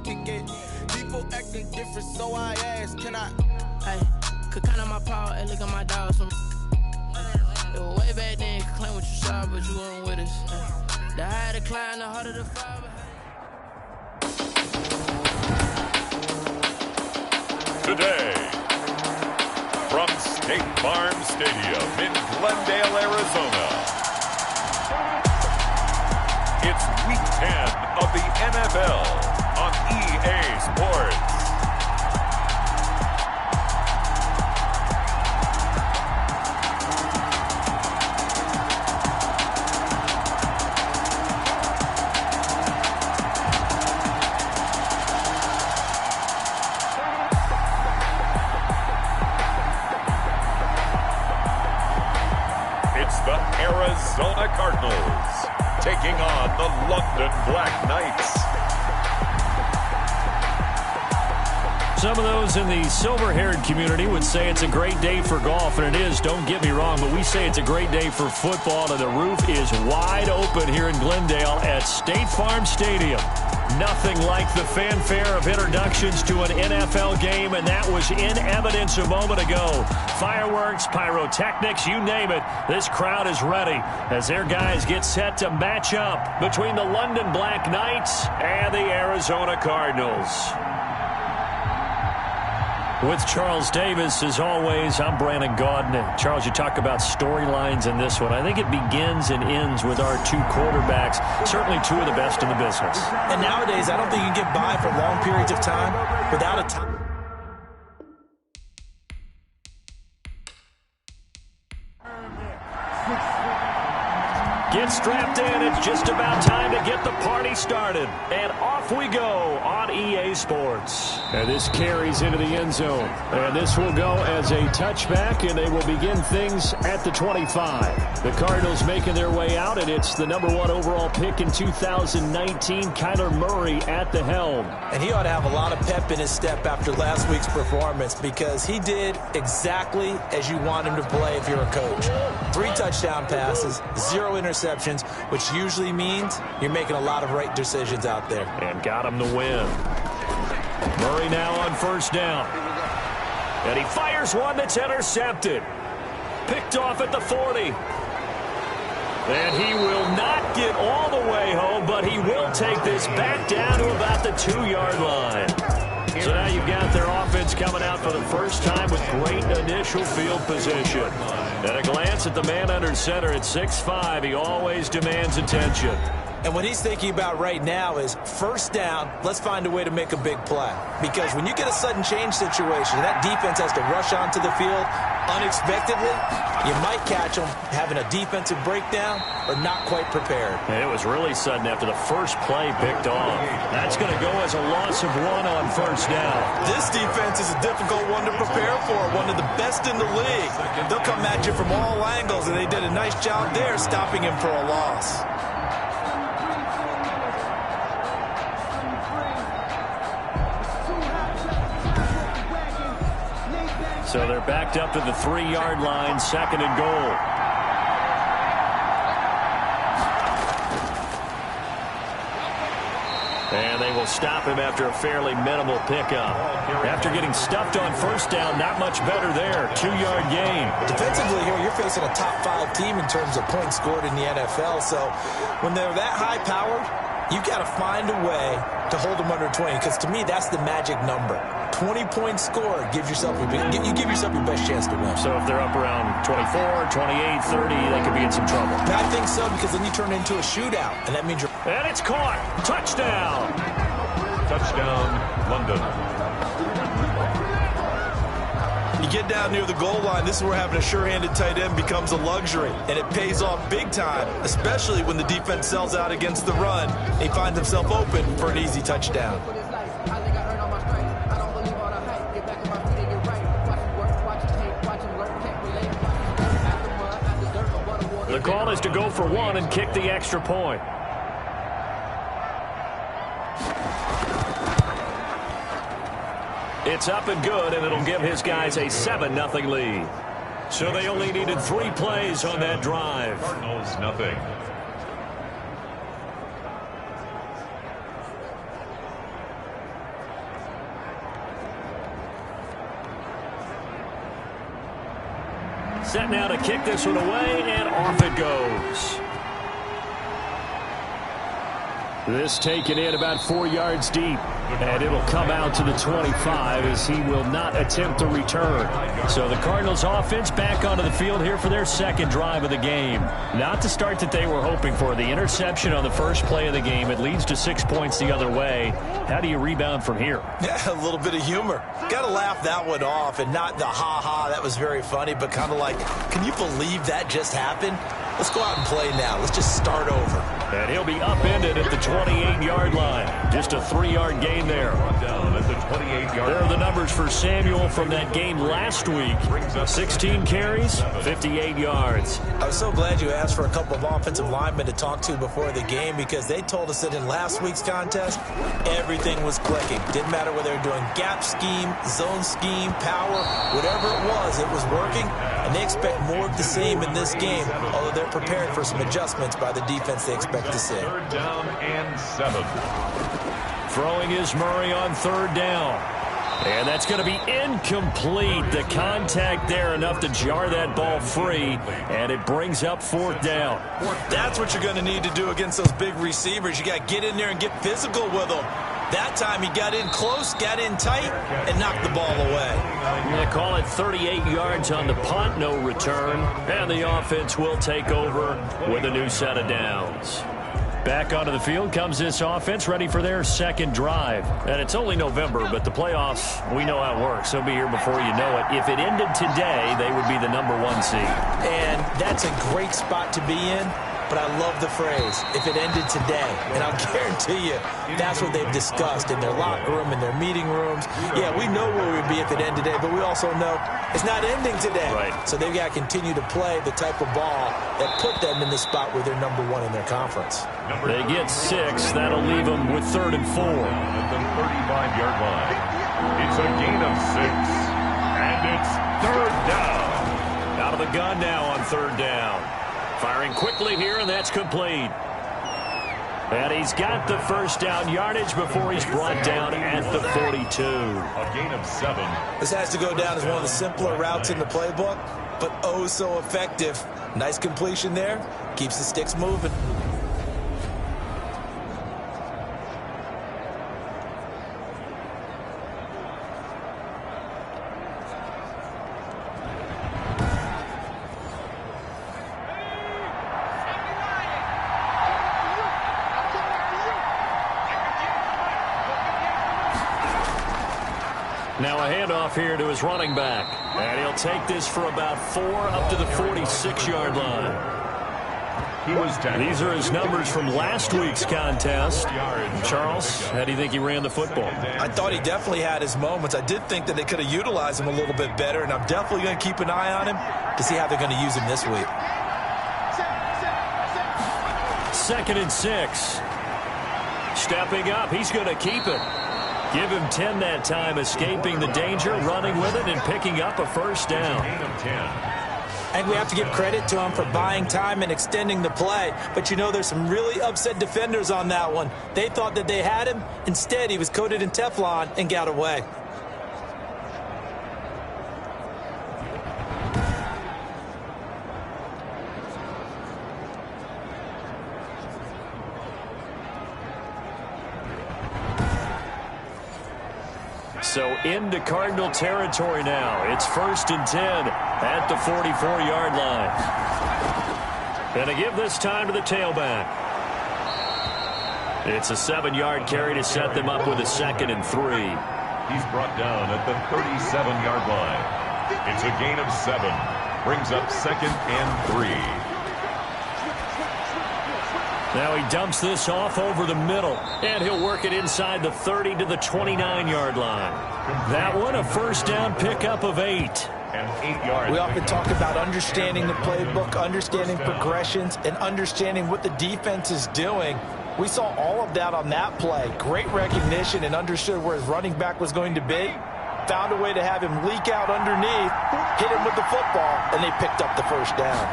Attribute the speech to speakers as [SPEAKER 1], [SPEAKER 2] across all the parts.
[SPEAKER 1] ticket. People acting different, so I asked, can I?
[SPEAKER 2] Hey, could count on my power, and look at my dogs. It was way back then, could claim what you saw, but you weren't with us. The higher the climb, the harder the fall.
[SPEAKER 3] Today, from State Farm Stadium in Glendale, Arizona, it's Week 10 of the NFL on EA Sports. Arizona Cardinals taking on the London Black Knights.
[SPEAKER 4] Some of those in the silver-haired community would say it's a great day for golf, and it is, don't get me wrong, but we say it's a great day for football, and the roof is wide open here in Glendale at State Farm Stadium. Nothing like the fanfare of introductions to an NFL game, and that was in evidence a moment ago. Fireworks, pyrotechnics, you name it. This crowd is ready as their guys get set to match up between the London Black Knights and the Arizona Cardinals. With Charles Davis, as always, I'm Brandon Gaudin. Charles, you talk about storylines in this one. I think it begins and ends with our two quarterbacks, certainly two of the best in the business.
[SPEAKER 5] And nowadays, I don't think you can get by for long periods of time without a time.
[SPEAKER 4] Get strapped in. It's just about time to get the party started. And off we go on EA Sports. And this carries into the end zone. And this will go as a touchback, and they will begin things at the 25. The Cardinals making their way out, and it's the number 1 overall pick in 2019, Kyler Murray at the helm.
[SPEAKER 5] And he ought to have a lot of pep in his step after last week's performance, because he did exactly as you want him to play if you're a coach. 3 touchdown passes, 0 interceptions, which usually means you're making a lot of right decisions out there.
[SPEAKER 4] And got him the win. Murray now on first down. And he fires one that's intercepted. Picked off at the 40. And he will not get all the way home, but he will take this back down to about the 2-yard line. So now you've got their offense coming out for the first time with great initial field position. At a glance at the man under center at 6'5", he always demands attention.
[SPEAKER 5] And what he's thinking about right now is first down, let's find a way to make a big play. Because when you get a sudden change situation, that defense has to rush onto the field unexpectedly. You might catch them having a defensive breakdown or not quite prepared.
[SPEAKER 4] And it was really sudden after the first play picked off. That's going to go as a loss of 1 on first down.
[SPEAKER 5] This defense is a difficult one to prepare for, one of the best in the league. They'll come at you from all angles, and they did a nice job there stopping him for a loss.
[SPEAKER 4] So they're backed up to the 3-yard line, 2nd and goal. And they will stop him after a fairly minimal pickup. After getting stuffed on first down, not much better there. 2-yard gain.
[SPEAKER 5] Defensively here, you're facing a top 5 team in terms of points scored in the NFL. So when they're that high-powered, you've got to find a way to hold them under 20, because to me, that's the magic number. 20 points scored, you give yourself your best chance to win.
[SPEAKER 4] So if they're up around 24, 28, 30, they could be in some trouble.
[SPEAKER 5] I think so, because then you turn it into a shootout, and that means you're...
[SPEAKER 4] And it's caught. Touchdown.
[SPEAKER 3] Touchdown, London.
[SPEAKER 5] You get down near the goal line, this is where having a sure-handed tight end becomes a luxury, and it pays off big time, especially when the defense sells out against the run. He finds himself open for an easy touchdown.
[SPEAKER 4] The call is to go for 1 and kick the extra point. It's up and good, and it'll give his guys a 7-0 lead. So they only needed 3 plays on that drive.
[SPEAKER 3] Cardinals, nothing.
[SPEAKER 4] Set now to kick this one away, and off it goes. This taken in about 4 yards deep, and it'll come out to the 25 as he will not attempt to return. So the Cardinals offense back onto the field here for their second drive of the game. Not the start that they were hoping for. The interception on the first play of the game, it leads to 6 points the other way. How do you rebound from here?
[SPEAKER 5] Yeah, a little bit of humor. Got to laugh that one off, and not the ha-ha, that was very funny, but kind of like, can you believe that just happened? Let's go out and play now. Let's just start over.
[SPEAKER 4] And he'll be upended at the 28-yard line. Just a 3-yard gain there.
[SPEAKER 3] Down at the 28-yard.
[SPEAKER 4] There are the numbers for Samuel from that game last week. 16 carries, 58 yards.
[SPEAKER 5] I was so glad you asked for a couple of offensive linemen to talk to before the game because they told us that in last week's contest, everything was clicking. Didn't matter whether they were doing gap scheme, zone scheme, power, whatever it was working. And they expect more of the same in this game, although they're prepared for some adjustments by the defense they expect to see.
[SPEAKER 3] 3rd down and 7.
[SPEAKER 4] Throwing is Murray on 3rd down. And that's going to be incomplete. The contact there enough to jar that ball free, and it brings up 4th down.
[SPEAKER 5] That's what you're going to need to do against those big receivers. You got to get in there and get physical with them. That time he got in close, got in tight, and knocked the ball away.
[SPEAKER 4] They call it 38 yards on the punt, no return. And the offense will take over with a new set of downs. Back onto the field comes this offense, ready for their second drive. And it's only November, but the playoffs, we know how it works. They'll be here before you know it. If it ended today, they would be the #1 seed.
[SPEAKER 5] And that's a great spot to be in. But I love the phrase, if it ended today. And I'll guarantee you, that's what they've discussed in their locker room, in their meeting rooms. Yeah, we know where we'd be if it ended today, but we also know it's not ending today.
[SPEAKER 4] Right.
[SPEAKER 5] So they've got to continue to play the type of ball that put them in the spot where they're #1 in their conference.
[SPEAKER 4] They get 6. That'll leave them with 3rd and 4.
[SPEAKER 3] At the 35-yard line. It's a gain of 6. And it's 3rd down.
[SPEAKER 4] Out of the gun now on 3rd down. Firing quickly here, and that's complete. And he's got the first down yardage before he's brought down at the 42.
[SPEAKER 3] A gain of 7.
[SPEAKER 5] This has to go down as one of the simpler routes in the playbook, but oh so effective. Nice completion there. Keeps the sticks moving.
[SPEAKER 4] Now a handoff here to his running back. And he'll take this for about 4 up to the 46-yard line. These are his numbers from last week's contest. Charles, how do you think he ran the football?
[SPEAKER 5] I thought he definitely had his moments. I did think that they could have utilized him a little bit better, and I'm definitely going to keep an eye on him to see how they're going to use him this week.
[SPEAKER 4] 2nd and 6. Stepping up, he's going to keep it. Give him 10 that time, escaping the danger, running with it, and picking up a first down.
[SPEAKER 5] I think we have to give credit to him for buying time and extending the play. But, you know, there's some really upset defenders on that one. They thought that they had him. Instead, he was coated in Teflon and got away.
[SPEAKER 4] So into Cardinal territory now. It's 1st and 10 at the 44-yard line. And to give this time to the tailback. It's a 7-yard carry to set them up with a 2nd and 3.
[SPEAKER 3] He's brought down at the 37-yard line. It's a gain of 7. Brings up 2nd and 3.
[SPEAKER 4] Now he dumps this off over the middle, and he'll work it inside the 30 to the 29-yard line. That one, a first down pickup of 8.
[SPEAKER 3] And 8 yards.
[SPEAKER 5] We often talk about understanding the playbook, understanding progressions, and understanding what the defense is doing. We saw all of that on that play. Great recognition and understood where his running back was going to be. Found a way to have him leak out underneath, hit him with the football, and they picked up the first down.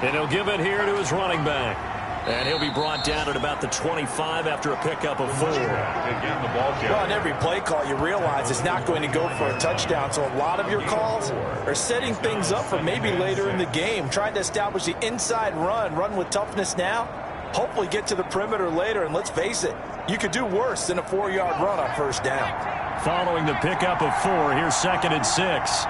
[SPEAKER 4] And he'll give it here to his running back. And he'll be brought down at about the 25 after a pickup of 4.
[SPEAKER 3] Again, the ball carrier.
[SPEAKER 5] Well, on every play call, you realize it's not going to go for a touchdown. So a lot of your calls are setting things up for maybe later in the game, trying to establish the inside run with toughness now, hopefully get to the perimeter later. And let's face it, you could do worse than a 4-yard run on first down.
[SPEAKER 4] Following the pickup of 4, here's 2nd and 6.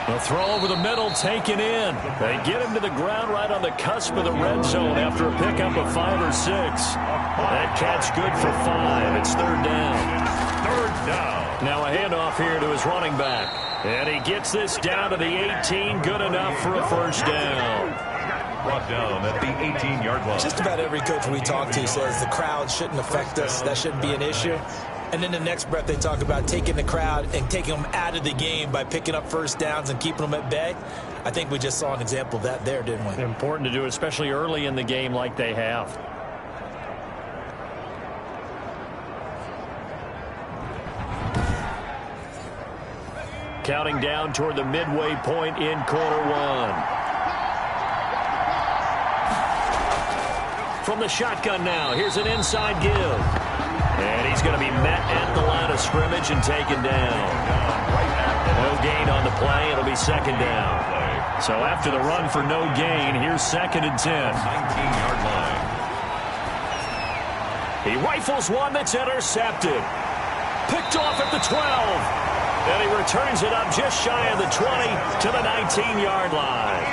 [SPEAKER 4] The throw over the middle taken in. They get him to the ground right on the cusp of the red zone after a pickup of 5 or 6. That catch good for 5. It's 3rd down.
[SPEAKER 3] 3rd down.
[SPEAKER 4] Now a handoff here to his running back. And he gets this down to the 18. Good enough for a 1st down.
[SPEAKER 3] Brought down at the 18-yard line.
[SPEAKER 5] Just about every coach we talk to says the crowd shouldn't affect us. That shouldn't be an issue. And in the next breath, they talk about taking the crowd and taking them out of the game by picking up 1st downs and keeping them at bay. I think we just saw an example of that there, didn't we?
[SPEAKER 4] Important to do, especially early in the game like they have. Counting down toward the midway point in quarter 1. From the shotgun now, here's an inside give. And he's going to be met at the line of scrimmage and taken down. No gain on the play. It'll be 2nd down. So after the run for no gain, here's 2nd and 10.
[SPEAKER 3] 19-yard line.
[SPEAKER 4] He rifles one that's intercepted. Picked off at the 12. And he returns it up just shy of the 20 to the 19-yard line.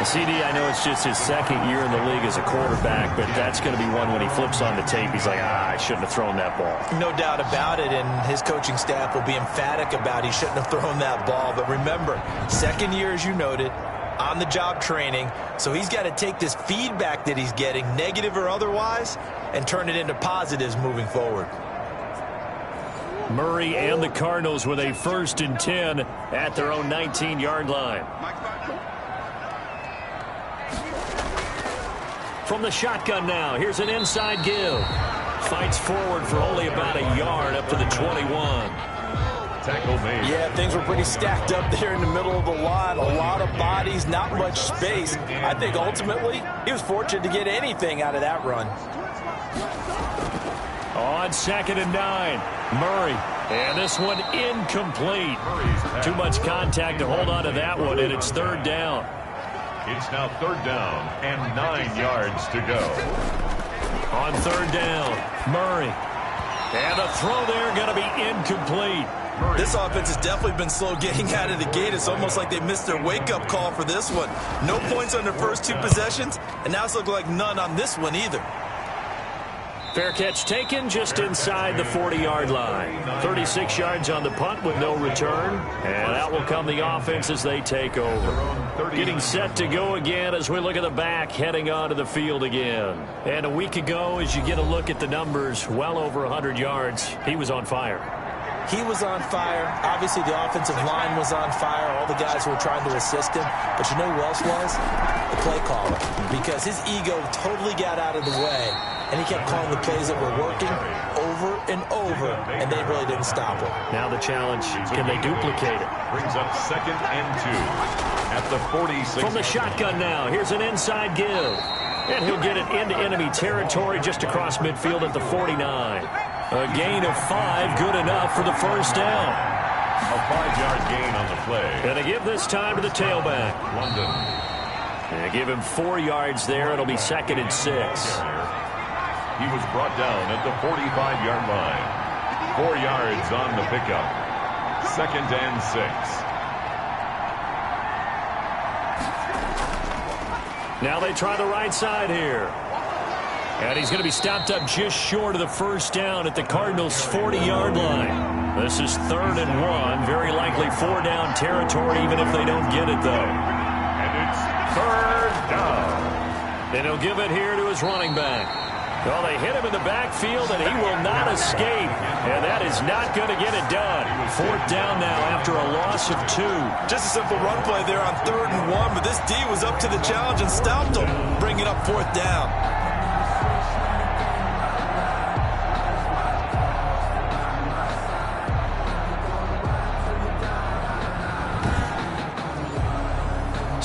[SPEAKER 4] CD, I know it's just his 2nd year in the league as a quarterback, but that's going to be one when he flips on the tape. He's like, I shouldn't have thrown that ball.
[SPEAKER 5] No doubt about it, and his coaching staff will be emphatic about he shouldn't have thrown that ball. But remember, 2nd year, as you noted, on-the-job training, so he's got to take this feedback that he's getting, negative or otherwise, and turn it into positives moving forward.
[SPEAKER 4] Murray and the Cardinals with a 1st and 10 at their own 19-yard line. From the shotgun now, here's an inside give. Fights forward for only about a yard up to the 21.
[SPEAKER 3] Tackle made.
[SPEAKER 5] Yeah, things were pretty stacked up there in the middle of the line. A lot of bodies, not much space. I think ultimately he was fortunate to get anything out of that run.
[SPEAKER 4] On 2nd and 9, Murray. And this one incomplete. Too much contact to hold on to that one, and it's 3rd down.
[SPEAKER 3] It's now 3rd down and 9 yards to go.
[SPEAKER 4] On 3rd down, Murray. And the throw there going to be incomplete.
[SPEAKER 5] This offense has definitely been slow getting out of the gate. It's almost like they missed their wake-up call for this one. No points on their first 2 possessions, and now it's looking like none on this one either.
[SPEAKER 4] Fair catch taken just inside the 40-yard line. 36 yards on the punt with no return. And out will come the offense as they take over. Getting set to go again as we look at the back heading onto the field again. And a week ago, as you get a look at the numbers, well over 100 yards, he was on fire.
[SPEAKER 5] He was on fire. Obviously, the offensive line was on fire. All the guys who were trying to assist him. But you know who else was? The play caller. Because his ego totally got out of the way. And he kept calling the plays that were working over and over. And they really didn't stop it.
[SPEAKER 4] Now the challenge, can they duplicate it?
[SPEAKER 3] Brings up 2nd and 2 at the 46.
[SPEAKER 4] From the shotgun now, here's an inside give. And he'll get it into enemy territory just across midfield at the 49. A gain of 5, good enough for the 1st down.
[SPEAKER 3] A 5-yard gain on the play.
[SPEAKER 4] Gonna give this time to the tailback.
[SPEAKER 3] London.
[SPEAKER 4] And give him 4 yards there. It'll be 2nd and 6.
[SPEAKER 3] He was brought down at the 45-yard line. 4 yards on the pickup. 2nd and 6.
[SPEAKER 4] Now they try the right side here. And he's going to be stopped up just short of the 1st down at the Cardinals' 40-yard line. This is 3rd and 1. Very likely 4 down territory, even if they don't get it, though.
[SPEAKER 3] And it's 3rd down.
[SPEAKER 4] And he'll give it here to his running back. Well, they hit him in the backfield, and he will not escape. And that is not going to get it done. 4th down now after a loss of 2.
[SPEAKER 5] Just a simple run play there on 3rd and 1, but this D was up to the challenge and stopped him, bringing up 4th down.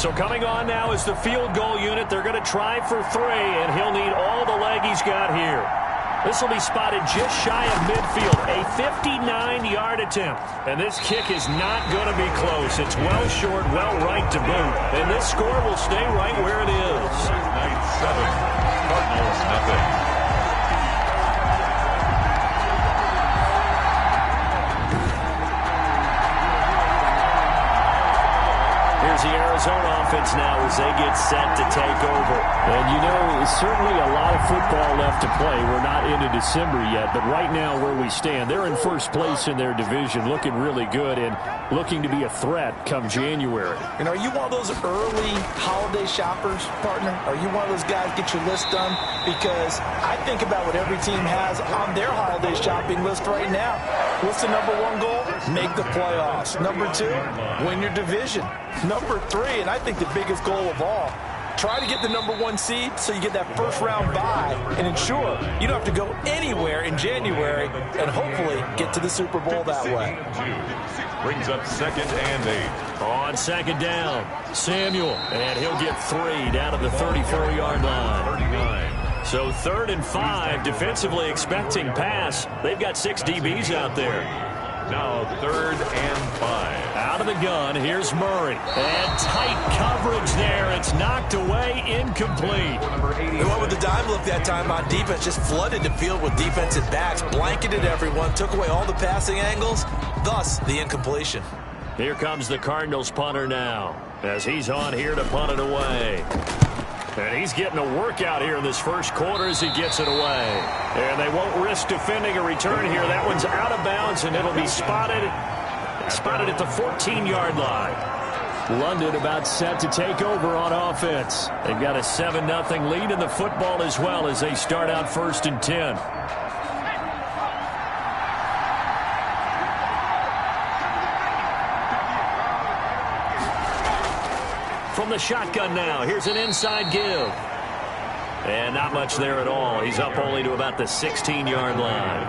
[SPEAKER 4] So coming on now is the field goal unit. They're going to try for 3, and he'll need all the leg he's got here. This will be spotted just shy of midfield, a 59-yard attempt. And this kick is not going to be close. It's well short, well right to boot. And this score will stay right where it is.
[SPEAKER 3] Night 7, Cardinals nothing.
[SPEAKER 4] Here's the Arizona offense now as they get set to take over.
[SPEAKER 6] And, you know, certainly a lot of football left to play. We're not into December yet, but right now where we stand, they're in first place in their division, looking really good and looking to be a threat come January.
[SPEAKER 5] And are you one of those early holiday shoppers, partner? Are you one of those guys get your list done? Because I think about what every team has on their holiday shopping list right now. What's the number 1 goal? Make the playoffs. Number 2, win your division. Number 3, and I think the biggest goal of all, try to get the number 1 seed so you get that first round bye and ensure you don't have to go anywhere in January and hopefully get to the Super Bowl that way.
[SPEAKER 3] Brings up 2nd and 8.
[SPEAKER 4] On 2nd down, Samuel, and he'll get 3 down to the 34-yard line.
[SPEAKER 3] 39.
[SPEAKER 4] So 3rd and 5, defensively expecting pass. They've got 6 DBs out there.
[SPEAKER 3] Now 3rd and 5.
[SPEAKER 4] Out of the gun, here's Murray. And tight coverage there. It's knocked away, incomplete.
[SPEAKER 5] They went with the dime look that time on defense, just flooded the field with defensive backs, blanketed everyone, took away all the passing angles, thus the incompletion.
[SPEAKER 4] Here comes the Cardinals punter now, as he's on here to punt it away. And he's getting a workout here in this first quarter as he gets it away. And they won't risk defending a return here. That one's out of bounds, and it'll be spotted at the 14-yard line.
[SPEAKER 6] London about set to take over on offense.
[SPEAKER 4] They've got a 7-0 lead in the football as well as they start out 1st and 10. From the shotgun now, here's an inside give. And not much there at all. He's up only to about the 16-yard line.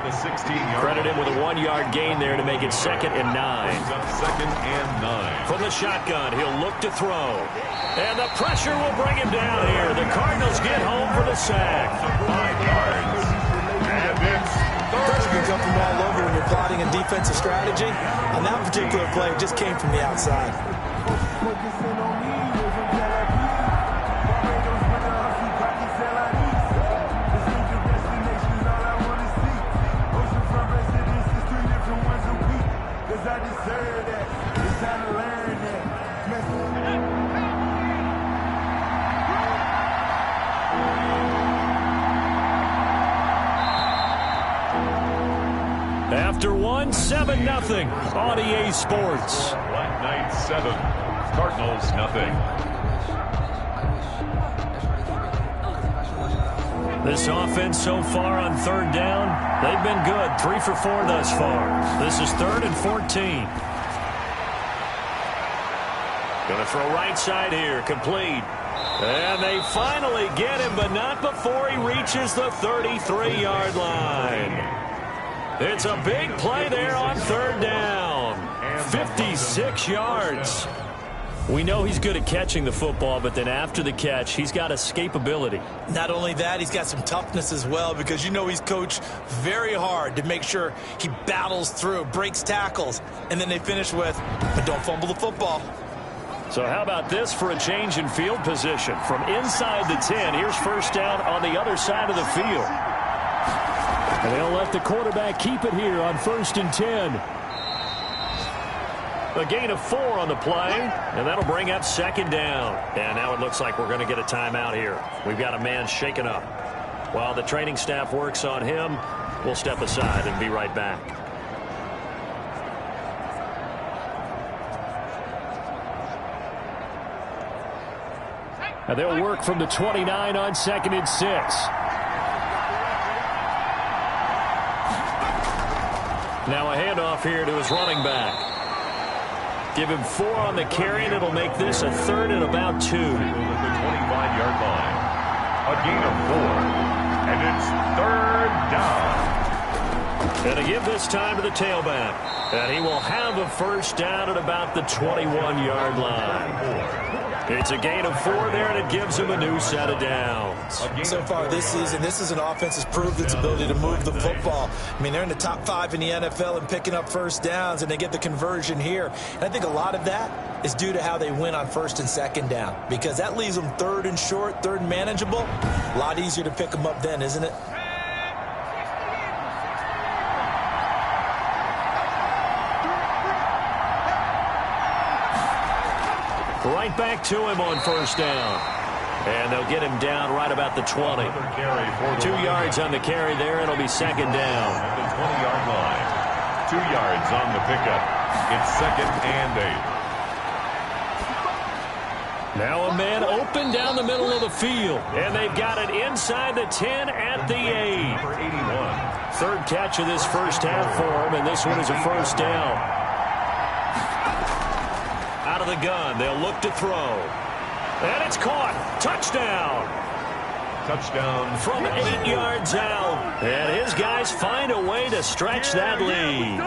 [SPEAKER 4] Credit him with a 1-yard gain there to make it 2nd and 9.
[SPEAKER 3] He's up 2nd and 9.
[SPEAKER 4] From the shotgun, he'll look to throw. And the pressure will bring him down here. The Cardinals get home for the sack.
[SPEAKER 3] 5 yards. And it's
[SPEAKER 5] Pressure can come from all over when you're plotting a defensive strategy. And that particular play just came from the outside.
[SPEAKER 4] After 7-0 on EA Sports.
[SPEAKER 3] Black Knight 7, Cardinals nothing.
[SPEAKER 4] This offense so far on 3rd down, they've been good. 3 for 4 thus far. This is 3rd and 14. Going to throw right side here, complete. And they finally get him, but not before he reaches the 33-yard line. It's a big play there on 3rd down. 56 yards. We know he's good at catching the football, but then after the catch, he's got escapability.
[SPEAKER 5] Not only that, he's got some toughness as well, because you know he's coached very hard to make sure he battles through, breaks tackles, and then they finish with, but don't fumble the football.
[SPEAKER 4] So how about this for a change in field position? From inside the 10, here's 1st down on the other side of the field.
[SPEAKER 6] And they'll let the quarterback keep it here on 1st and 10.
[SPEAKER 4] A gain of 4 on the play, and that'll bring up 2nd down. And now it looks like we're going to get a timeout here. We've got a man shaken up. While the training staff works on him, we'll step aside and be right back.
[SPEAKER 6] And they'll work from the 29 on 2nd and 6.
[SPEAKER 4] Now a handoff here to his running back. Give him 4 on the carry, and it'll make this a 3rd and about 2.
[SPEAKER 3] At the 25-yard line. A gain of 4. And it's 3rd down.
[SPEAKER 4] And to give this time to the tailback. And he will have a 1st down at about the 21-yard line. It's a gain of 4 there, and it gives him a new set of downs.
[SPEAKER 5] So far this season, this is an offense that's proved its ability to move the football. I mean, they're in the top 5 in the NFL and picking up first downs, and they get the conversion here. And I think a lot of that is due to how they win on first and second down, because that leaves them third and short, third and manageable. A lot easier to pick them up then, isn't it?
[SPEAKER 4] Right back to him on first down. And they'll get him down right about the 20. 2 yards on the carry there. It'll be second down.
[SPEAKER 3] At the 20-yard line. 2 yards on the pickup. It's second and 8.
[SPEAKER 4] Now a man open down the middle of the field. And they've got it inside the 10 at the 8.
[SPEAKER 3] Number 81.
[SPEAKER 4] Third catch of this first half for him, and this one is a first down. Out of the gun, they'll look to throw. And it's caught. Touchdown.
[SPEAKER 3] Touchdown.
[SPEAKER 4] From 8 yards out. And his guys find a way to stretch that lead.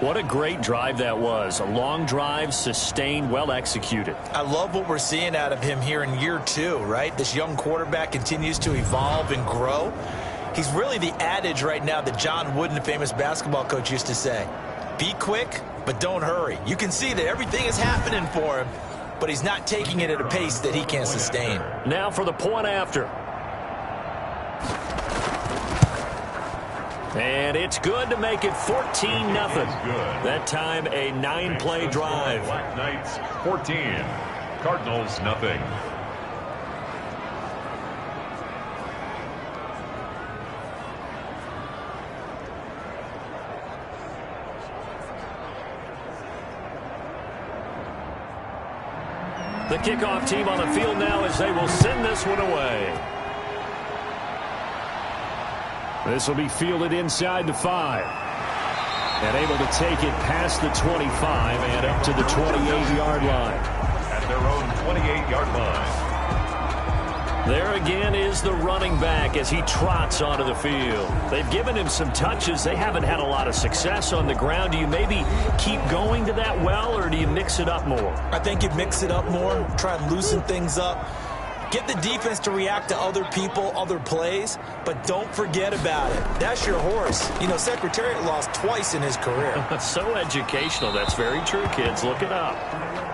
[SPEAKER 4] What a great drive that was. A long drive, sustained, well executed.
[SPEAKER 5] I love what we're seeing out of him here in year 2, right? This young quarterback continues to evolve and grow. He's really the adage right now that John Wooden, the famous basketball coach, used to say. Be quick, but don't hurry. You can see that everything is happening for him, but he's not taking it at a pace that he can't sustain.
[SPEAKER 4] Now for the point after. And it's good to make it 14-0. That time a 9-play drive.
[SPEAKER 3] Black Knights 14. Cardinals nothing.
[SPEAKER 4] The kickoff team on the field now as they will send this one away. This will be fielded inside the 5. And able to take it past the 25 and up to the 28-yard line.
[SPEAKER 3] At their own 28-yard line.
[SPEAKER 4] There again is the running back as he trots onto the field. They've given him some touches. They haven't had a lot of success on the ground. Do you maybe keep going to that well, or do you mix it up more?
[SPEAKER 5] I think you mix it up more, try and loosen things up. Get the defense to react to other people, other plays, but don't forget about it. That's your horse. You know, Secretariat lost twice in his career.
[SPEAKER 4] So educational. That's very true, kids. Look it up.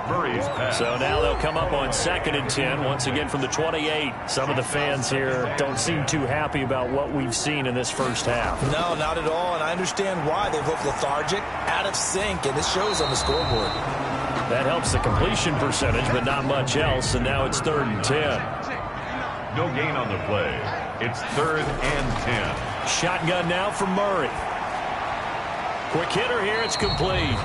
[SPEAKER 3] Murray's pass.
[SPEAKER 4] So now they'll come up on 2nd and 10, once again from the 28. Some of the fans here don't seem too happy about what we've seen in this first half.
[SPEAKER 5] No, not at all, and I understand why. They've looked lethargic, out of sync, and this shows on the scoreboard.
[SPEAKER 4] That helps the completion percentage, but not much else, and now it's 3rd and 10.
[SPEAKER 3] No gain on the play. It's 3rd and 10.
[SPEAKER 4] Shotgun now from Murray. Quick hitter here, it's complete.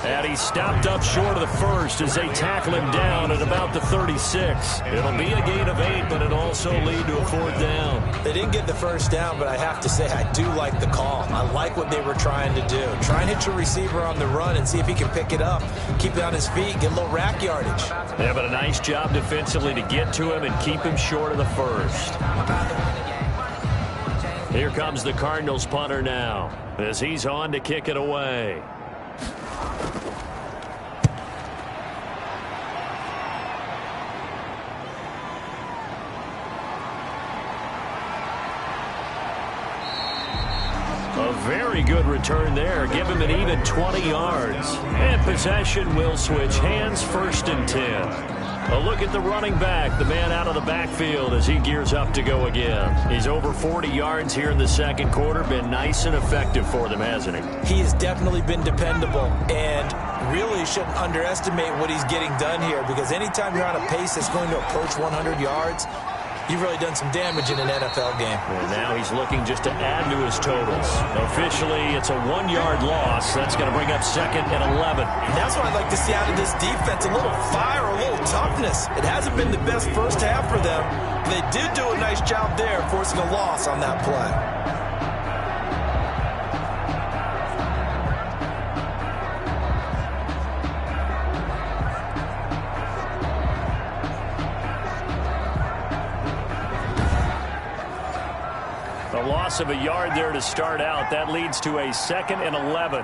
[SPEAKER 4] And he stopped up short of the first as they tackle him down at about the 36. It'll be a gain of 8, but it'll also lead to a 4th down.
[SPEAKER 5] They didn't get the first down, but I have to say I do like the call. I like what they were trying to do. Try and hit your receiver on the run and see if he can pick it up. Keep it on his feet, get a little rack yardage.
[SPEAKER 4] Yeah, but a nice job defensively to get to him and keep him short of the first. Here comes the Cardinals punter now as he's on to kick it away. A very good return there. Give him an even 20 yards. And possession will switch hands, 1st and 10. A look at the running back, the man out of the backfield as he gears up to go again. He's over 40 yards here in the second quarter. Been nice and effective for them, hasn't he?
[SPEAKER 5] He has definitely been dependable, and really shouldn't underestimate what he's getting done here, because anytime you're on a pace that's going to approach 100 yards, you've really done some damage in an NFL game.
[SPEAKER 4] And now he's looking just to add to his totals. Officially, it's a 1-yard loss. That's going to bring up 2nd and 11.
[SPEAKER 5] And that's what I'd like to see out of this defense, a little fire, a little toughness. It hasn't been the best first half for them. They did do a nice job there, forcing a loss on that play.
[SPEAKER 4] A loss of a yard there to start out. That leads to a 2nd and 11.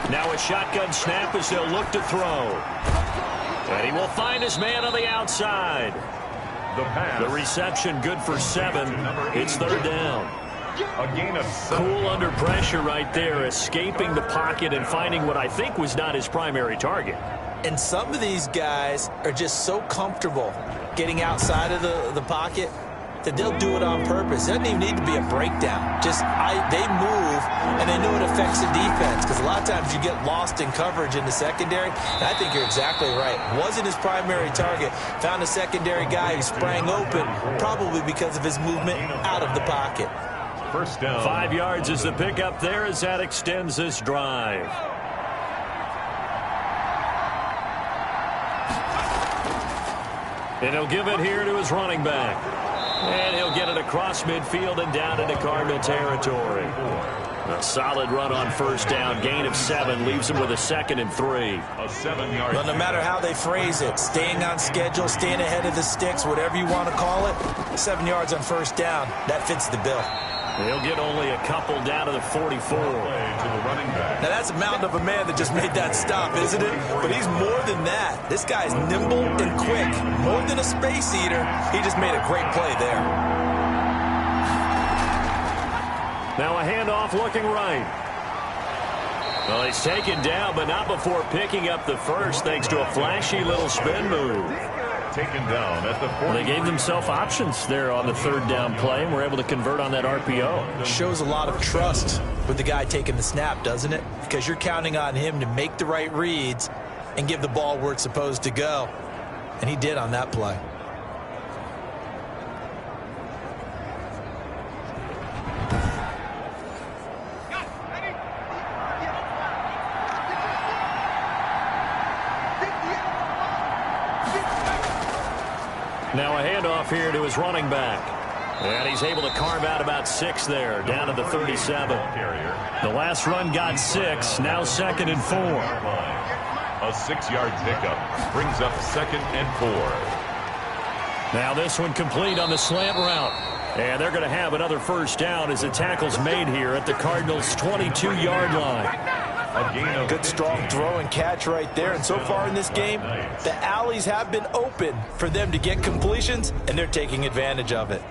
[SPEAKER 4] Now a shotgun snap as they'll look to throw. And he will find his man on the outside. The reception good for 7. It's third down.
[SPEAKER 3] A gain of 7.
[SPEAKER 4] Cool under pressure right there, escaping the pocket and finding what I think was not his primary target.
[SPEAKER 5] And some of these guys are just so comfortable getting outside of the pocket that they'll do it on purpose. It doesn't even need to be a breakdown. Just they move, and they know it affects the defense, because a lot of times you get lost in coverage in the secondary. And I think you're exactly right. Wasn't his primary target. Found a secondary guy who sprang open, probably because of his movement out of the pocket.
[SPEAKER 3] First down.
[SPEAKER 4] 5 yards is the pickup there as that extends this drive. And he'll give it here to his running back. And he'll get it across midfield and down into Cardinal territory. A solid run on first down. Gain of 7 leaves him with a 2nd and 3.
[SPEAKER 3] A 7-yard.
[SPEAKER 5] Well, no matter how they phrase it, staying on schedule, staying ahead of the sticks, whatever you want to call it, 7 yards on first down, that fits the bill.
[SPEAKER 4] He'll get only a couple down to the 44.
[SPEAKER 5] Now, that's a mountain of a man that just made that stop, isn't it? But he's more than that. This guy's nimble and quick. More than a space eater, he just made a great play there.
[SPEAKER 4] Now a handoff looking right. Well, he's taken down, but not before picking up the first, thanks to a flashy little spin move.
[SPEAKER 3] Taken down at the 40.
[SPEAKER 4] Well, they gave themselves options there on the third down play, and were able to convert on that RPO.
[SPEAKER 5] Shows a lot of trust with the guy taking the snap, doesn't it? Because you're counting on him to make the right reads and give the ball where it's supposed to go. And he did on that play.
[SPEAKER 4] Now a handoff here to his running back. And he's able to carve out about 6 there, down to the 37. The last run got 6, now 2nd and 4.
[SPEAKER 3] A 6-yard pickup brings up 2nd and 4.
[SPEAKER 4] Now this one complete on the slant route. And they're going to have another first down as the tackle's made here at the Cardinals' 22-yard line.
[SPEAKER 5] A good strong throw and catch right there. And so far in this game, the alleys have been open for them to get completions, and they're taking advantage of it.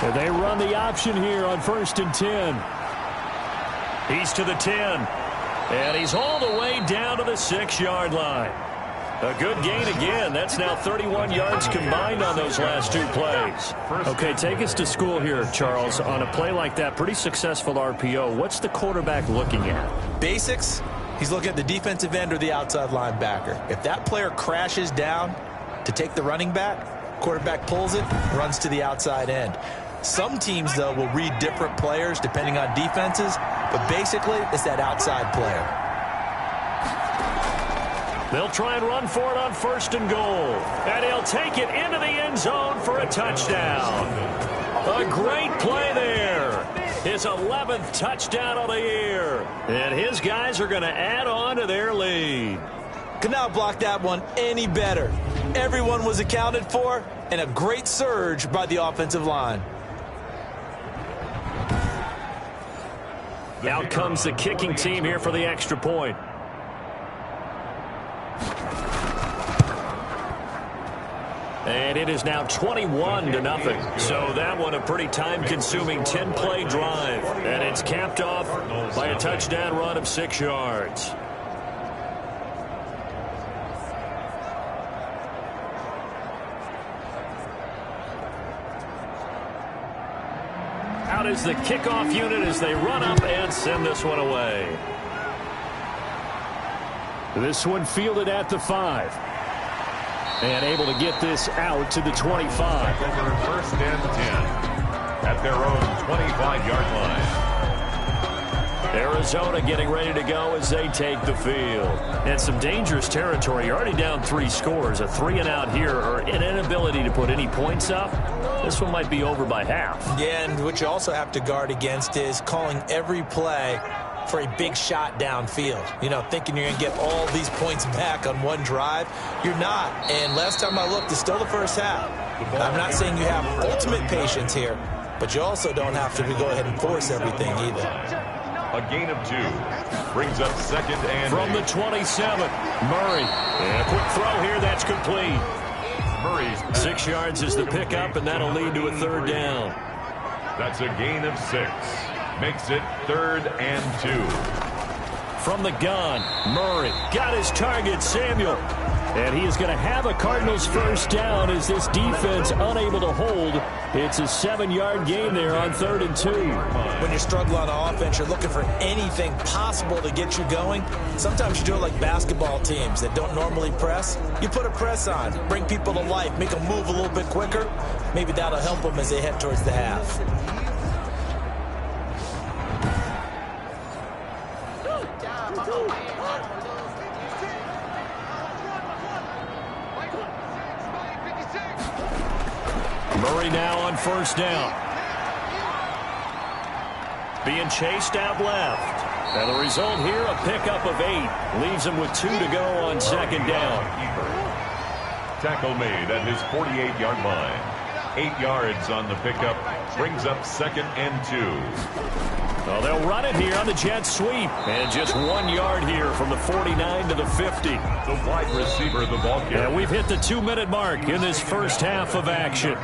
[SPEAKER 4] And they run the option here on 1st and 10. He's to the 10. And he's all the way down to the 6-yard line. A good gain again. That's now 31 yards combined on those last 2 plays. Okay, take us to school here, Charles. On a play like that, pretty successful RPO. What's the quarterback looking at?
[SPEAKER 5] Basics. He's looking at the defensive end or the outside linebacker. If that player crashes down to take the running back, quarterback pulls it, runs to the outside end. Some teams, though, will read different players depending on defenses, but basically it's that outside player.
[SPEAKER 4] They'll try and run for it on 1st and goal. And he'll take it into the end zone for a touchdown. A great play there. His 11th touchdown of the year. And his guys are going to add on to their lead.
[SPEAKER 5] Could not block that one any better. Everyone was accounted for, and a great surge by the offensive line.
[SPEAKER 4] Out comes the kicking team here for the extra point. And it is now 21-0. So that one a pretty time-consuming 10-play drive. And it's capped off by a touchdown run of 6 yards. Out is the kickoff unit as they run up and send this one away. This one fielded at the 5. And able to get this out to the 25.
[SPEAKER 3] Over 1st and 10 at their own 25-yard line.
[SPEAKER 4] Arizona getting ready to go as they take the field. And some dangerous territory. You're already down 3 scores. A 3-and-out here, or an inability to put any points up. This one might be over by half.
[SPEAKER 5] Yeah, and what you also have to guard against is calling every play for a big shot downfield. You know, thinking you're going to get all these points back on one drive. You're not. And last time I looked, it's still the first half. I'm not saying you have ultimate patience here, but you also don't have to go ahead and force everything either.
[SPEAKER 3] A gain of 2 brings up second and
[SPEAKER 4] from the 27. Murray. And a quick throw here. That's complete.
[SPEAKER 3] Murray's
[SPEAKER 4] 6 yards is the pickup, and that'll lead to a third down.
[SPEAKER 3] That's a gain of 6. Makes it 3rd and 2.
[SPEAKER 4] From the gun, Murray got his target, Samuel. And he is going to have a Cardinals first down as this defense unable to hold. It's a 7-yard gain there on 3rd and 2.
[SPEAKER 5] When you struggle on offense, you're looking for anything possible to get you going. Sometimes you do it like basketball teams that don't normally press. You put a press on, bring people to life, make them move a little bit quicker. Maybe that'll help them as they head towards the half.
[SPEAKER 4] Murray now on first down. Being chased out left. And the result here, a pickup of 8. Leaves him with 2 to go on second down.
[SPEAKER 3] Tackle made at his 48-yard line. 8 yards on the pickup. Brings up 2nd and 2.
[SPEAKER 4] Well, they'll run it here on the jet sweep. And just 1 yard here from the 49 to the 50.
[SPEAKER 3] The wide receiver, the ball carrier.
[SPEAKER 4] And we've hit the 2-minute mark in this first half of action.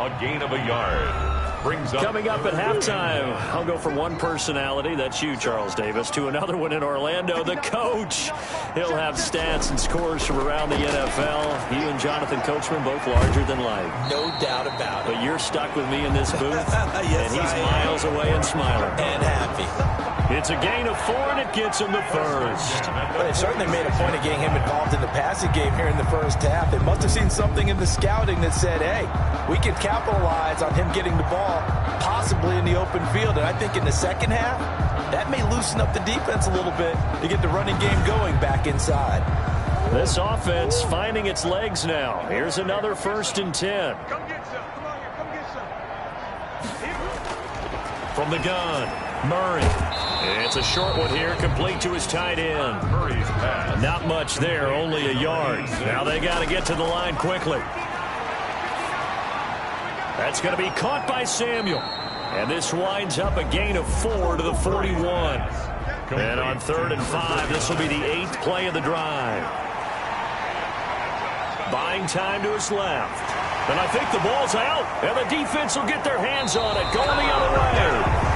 [SPEAKER 3] A gain of a yard. Brings up
[SPEAKER 4] coming up at halftime, I'll go from one personality, that's you, Charles Davis, to another one in Orlando, the coach. He'll have stats and scores from around the NFL. You and Jonathan Coachman both larger than life.
[SPEAKER 5] No doubt about it.
[SPEAKER 4] But you're stuck with me in this booth,
[SPEAKER 5] yes,
[SPEAKER 4] and he's miles away and smiling.
[SPEAKER 5] And happy.
[SPEAKER 4] It's a gain of 4, and it gets him the first.
[SPEAKER 5] But they certainly made a point of getting him involved in the passing game here in the first half. They must have seen something in the scouting that said, hey, we can capitalize on him getting the ball possibly in the open field. And I think in the second half, that may loosen up the defense a little bit to get the running game going back inside.
[SPEAKER 4] This offense finding its legs now. Here's another 1st and 10.
[SPEAKER 1] Come get some. Come on here. Come get some.
[SPEAKER 4] From the gun, Murray. It's a short one here, complete to his tight end.
[SPEAKER 3] Murray's pass.
[SPEAKER 4] Not much there, only a yard. Now they got to get to the line quickly. That's going to be caught by Samuel. And this winds up a gain of 4 to the 41. And on 3rd and 5, this will be the 8th play of the drive. Buying time to his left. And I think the ball's out. And the defense will get their hands on it. Going the other way.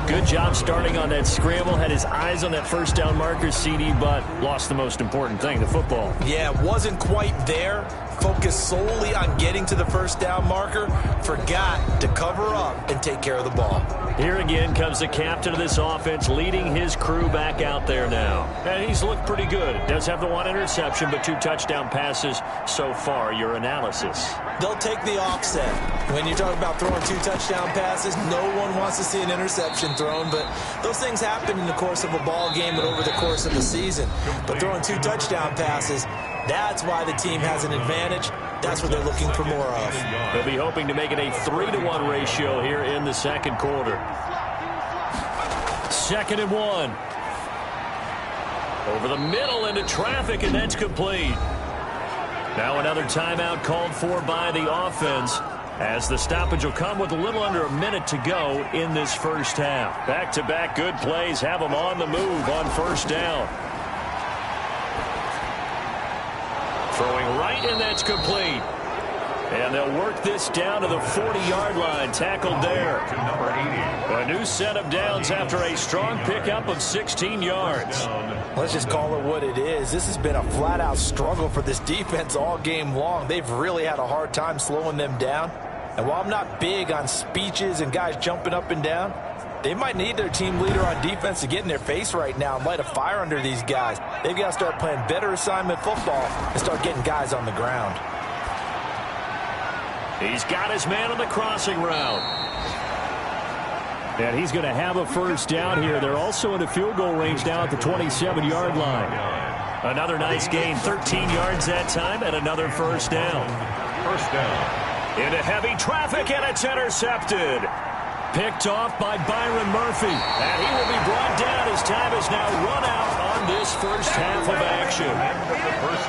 [SPEAKER 4] Good job starting on that scramble. Had his eyes on that first down marker, CD, but lost the most important thing, the football.
[SPEAKER 5] Yeah, wasn't quite there. Focused solely on getting to the first down marker. Forgot to cover up and take care of the ball.
[SPEAKER 4] Here again comes the captain of this offense, leading his crew back out there now. And he's looked pretty good. Does have the 1 interception, but 2 touchdown passes so far. Your analysis?
[SPEAKER 5] They'll take the offset. When you talk about throwing 2 touchdown passes, no one wants to see an interception thrown, but those things happen in the course of a ball game and over the course of the season. But throwing 2 touchdown passes, that's why the team has an advantage. That's what they're looking for more of.
[SPEAKER 4] They'll be hoping to make it a 3-to-1 ratio here in the second quarter. 2nd and 1. Over the middle into traffic, and that's complete. Now another timeout called for by the offense, as the stoppage will come with a little under a minute to go in this first half. Back-to-back good plays have them on the move on first down. Throwing right, and that's complete. And they'll work this down to the 40-yard line. Tackled there. A new set of downs after a strong pickup of 16 yards.
[SPEAKER 5] Let's just call it what it is. This has been a flat-out struggle for this defense all game long. They've really had a hard time slowing them down. And while I'm not big on speeches and guys jumping up and down, they might need their team leader on defense to get in their face right now and light a fire under these guys. They've got to start playing better assignment football and start getting guys on the ground.
[SPEAKER 4] He's got his man on the crossing route. And he's going to have a first down here. They're also in a field goal range now at the 27-yard line. Another nice gain, 13 yards that time, and another first down.
[SPEAKER 3] First down.
[SPEAKER 4] Into heavy traffic, and it's intercepted. picked off by Byron Murphy. And he will be brought down as time is now run out on this first half of action.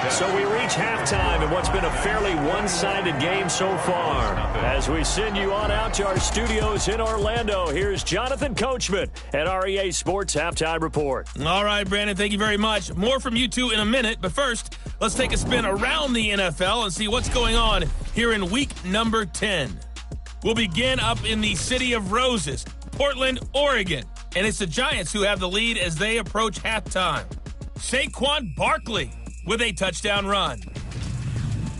[SPEAKER 4] So we reach halftime in what's been a fairly one-sided game so far. As we send you on out to our studios in Orlando, here's Jonathan Coachman at REA Sports Halftime Report.
[SPEAKER 7] All right, Brandon, thank you very much. More from you two in a minute, but first, let's take a spin around the NFL and see what's going on here in week number 10. We'll begin up in the City of Roses, Portland, Oregon. And it's the Giants who have the lead as they approach halftime. Saquon Barkley with a touchdown run.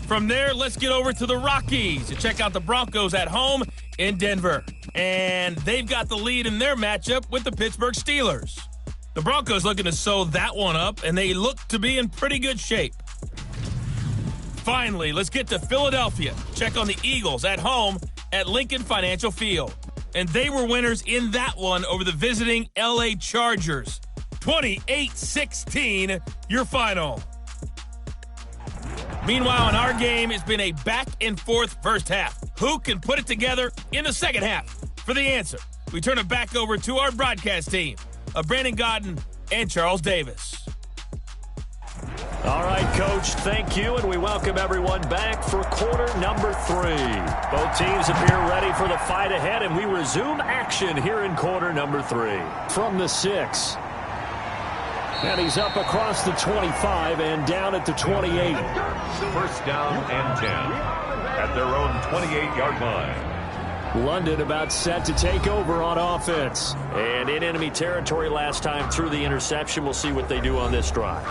[SPEAKER 7] From there, let's get over to the Rockies to check out the Broncos at home in Denver. And they've got the lead in their matchup with the Pittsburgh Steelers. The Broncos looking to sew that one up, and they look to be in pretty good shape. Finally, let's get to Philadelphia. Check on the Eagles at home at Lincoln Financial Field. And they were winners in that one over the visiting LA Chargers. 28-16, your final. Meanwhile, in our game, it's been a back-and-forth first half. Who can put it together in the second half? For the answer, we turn it back over to our broadcast team of Brandon Godden and Charles Davis.
[SPEAKER 4] All right, Coach, thank you, and we welcome everyone back for quarter number 3. Both teams appear ready for the fight ahead, and we resume action here in quarter number 3.
[SPEAKER 6] From the 6. And he's up across the 25 and down at the 28.
[SPEAKER 3] First down and 10 at their own 28-yard line.
[SPEAKER 6] London about set to take over on offense.
[SPEAKER 4] And in enemy territory last time through the interception. We'll see what they do on this drive.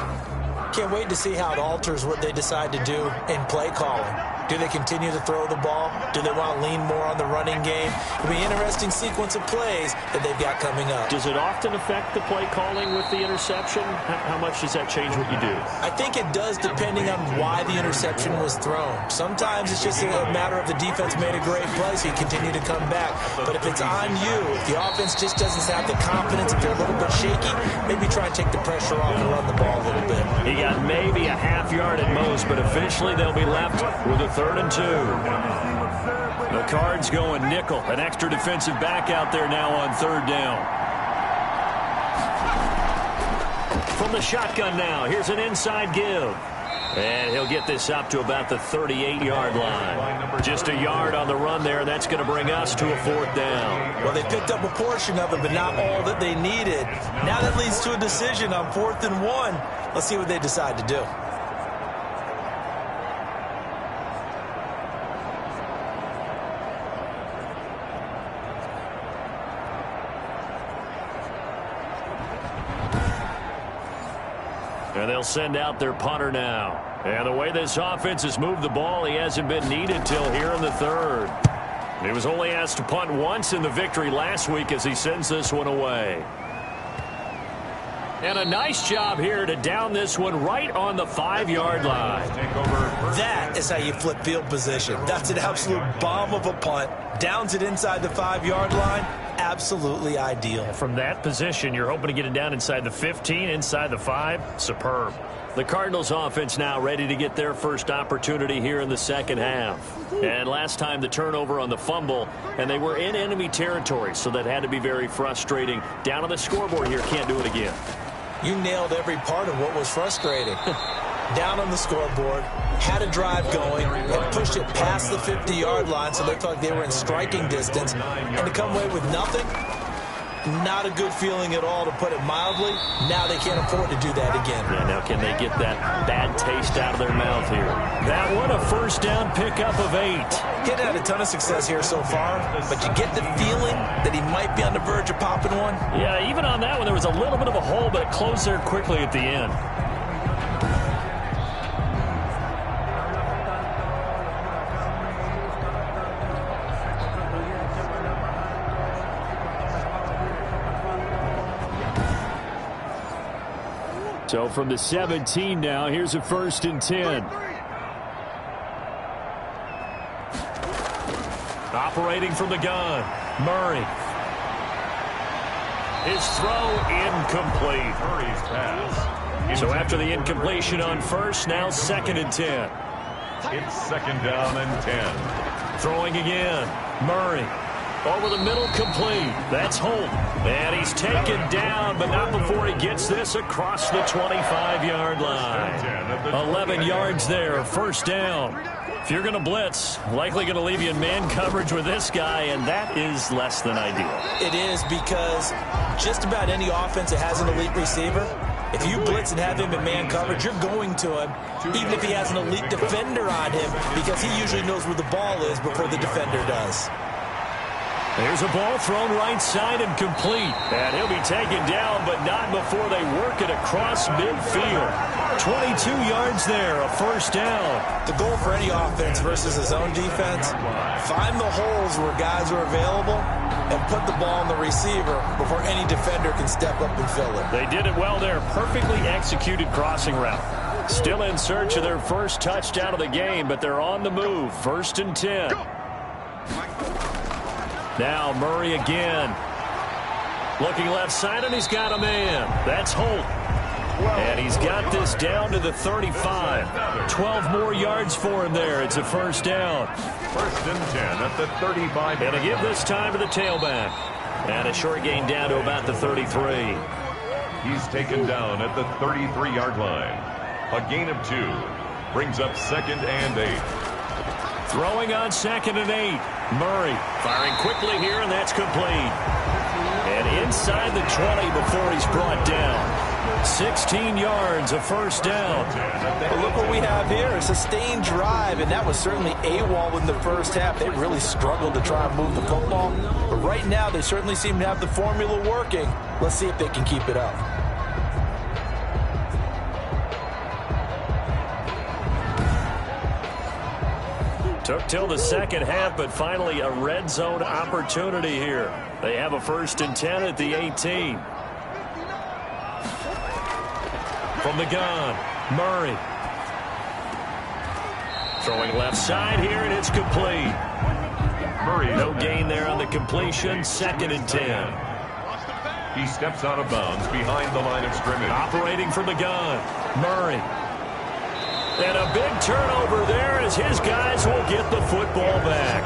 [SPEAKER 5] Can't wait to see how it alters what they decide to do in play calling. Do they continue to throw the ball? Do they want to lean more on the running game? It'll be an interesting sequence of plays that they've got coming up.
[SPEAKER 4] Does it often affect the play calling with the interception? How much does that change what you do?
[SPEAKER 5] I think it does depending on why the interception was thrown. Sometimes it's just a matter of the defense made a great play, so you continue to come back. But if it's on you, if the offense just doesn't have the confidence, if they're a little bit shaky, maybe try and take the pressure off and run the ball a little bit.
[SPEAKER 4] He got maybe a half yard at most, but eventually they'll be left with a 3rd and 2. The Cards going nickel. An extra defensive back out there now on 3rd down. From the shotgun now, here's an inside give. And he'll get this up to about the 38-yard line. Just a yard on the run there, and that's going to bring us to a 4th down.
[SPEAKER 5] Well, they picked up a portion of it, but not all that they needed. Now that leads to a decision on 4th and 1. Let's see what they decide to do.
[SPEAKER 4] And they'll send out their punter now. And the way this offense has moved the ball, he hasn't been needed till here in the 3rd. He was only asked to punt once in the victory last week as he sends this one away. And a nice job here to down this one right on the 5-yard line.
[SPEAKER 5] That is how you flip field position. That's an absolute bomb of a punt. Downs it inside the 5-yard line. Absolutely ideal.
[SPEAKER 4] From that position, you're hoping to get it down inside the 15, inside the 5. Superb. The Cardinals offense now ready to get their first opportunity here in the second half. And last time the turnover on the fumble, and they were in enemy territory, so that had to be very frustrating. Down on the scoreboard here, can't do it again.
[SPEAKER 5] You nailed every part of what was frustrating. Down on the scoreboard, had a drive going, and pushed it past the 50-yard line so they felt like they were in striking distance. And to come away with nothing, not a good feeling at all, to put it mildly. Now they can't afford to do that again.
[SPEAKER 4] Yeah, now can they get that bad taste out of their mouth here? That one, a first down pickup of 8.
[SPEAKER 5] He's had a ton of success here so far, but you get the feeling that he might be on the verge of popping one.
[SPEAKER 4] Yeah, even on that one, there was a little bit of a hole, but it closed there quickly at the end.
[SPEAKER 6] So from the 17 now, here's a 1st and 10.
[SPEAKER 4] Operating from the gun, Murray. His throw incomplete.
[SPEAKER 3] Murray's pass.
[SPEAKER 4] So after the incompletion on 1st, now 2nd and 10.
[SPEAKER 3] It's 2nd down and 10.
[SPEAKER 4] Throwing again, Murray.
[SPEAKER 6] Over the middle, complete. That's Holt. And he's taken down, but not before he gets this across the 25-yard line. 11 yards there, first down. If you're going to blitz, likely going to leave you in man coverage with this guy, and that is less than ideal.
[SPEAKER 5] It is, because just about any offense that has an elite receiver, if you blitz and have him in man coverage, you're going to him, even if he has an elite defender on him, because he usually knows where the ball is before the defender does.
[SPEAKER 6] There's a ball thrown right side and complete. And he'll be taken down, but not before they work it across midfield. 22 yards there, a first down.
[SPEAKER 5] The goal for any offense versus his own defense, find the holes where guys are available and put the ball on the receiver before any defender can step up and fill it.
[SPEAKER 6] They did it well there. Perfectly executed crossing route. Still in search of their first touchdown of the game, but they're on the move. 1st and 10. Now Murray again. Looking left side, and he's got a man. That's Holt. And he's got this down to the 35. 12 more yards for him there. It's a first down.
[SPEAKER 3] 1st and 10 at the 35.
[SPEAKER 6] And a give this time to the tailback. And a short gain down to about the 33.
[SPEAKER 3] He's taken down at the 33-yard line. A gain of 2. Brings up 2nd and 8.
[SPEAKER 6] Throwing on 2nd and 8. Murray firing quickly here, and that's complete. And inside the 20 before he's brought down. 16 yards, a first down.
[SPEAKER 5] But look what we have here, a sustained drive, and that was certainly AWOL in the first half. They really struggled to try and move the football. But right now, they certainly seem to have the formula working. Let's see if they can keep it up.
[SPEAKER 6] Took till the second half, but finally a red zone opportunity here. They have a 1st and 10 at the 18. From the gun, Murray. Throwing left side here, and it's complete.
[SPEAKER 3] Murray.
[SPEAKER 6] No gain there on the completion. 2nd and 10.
[SPEAKER 3] He steps out of bounds behind the line of scrimmage.
[SPEAKER 6] Operating from the gun, Murray. And a big turnover there as his guys will get the football back.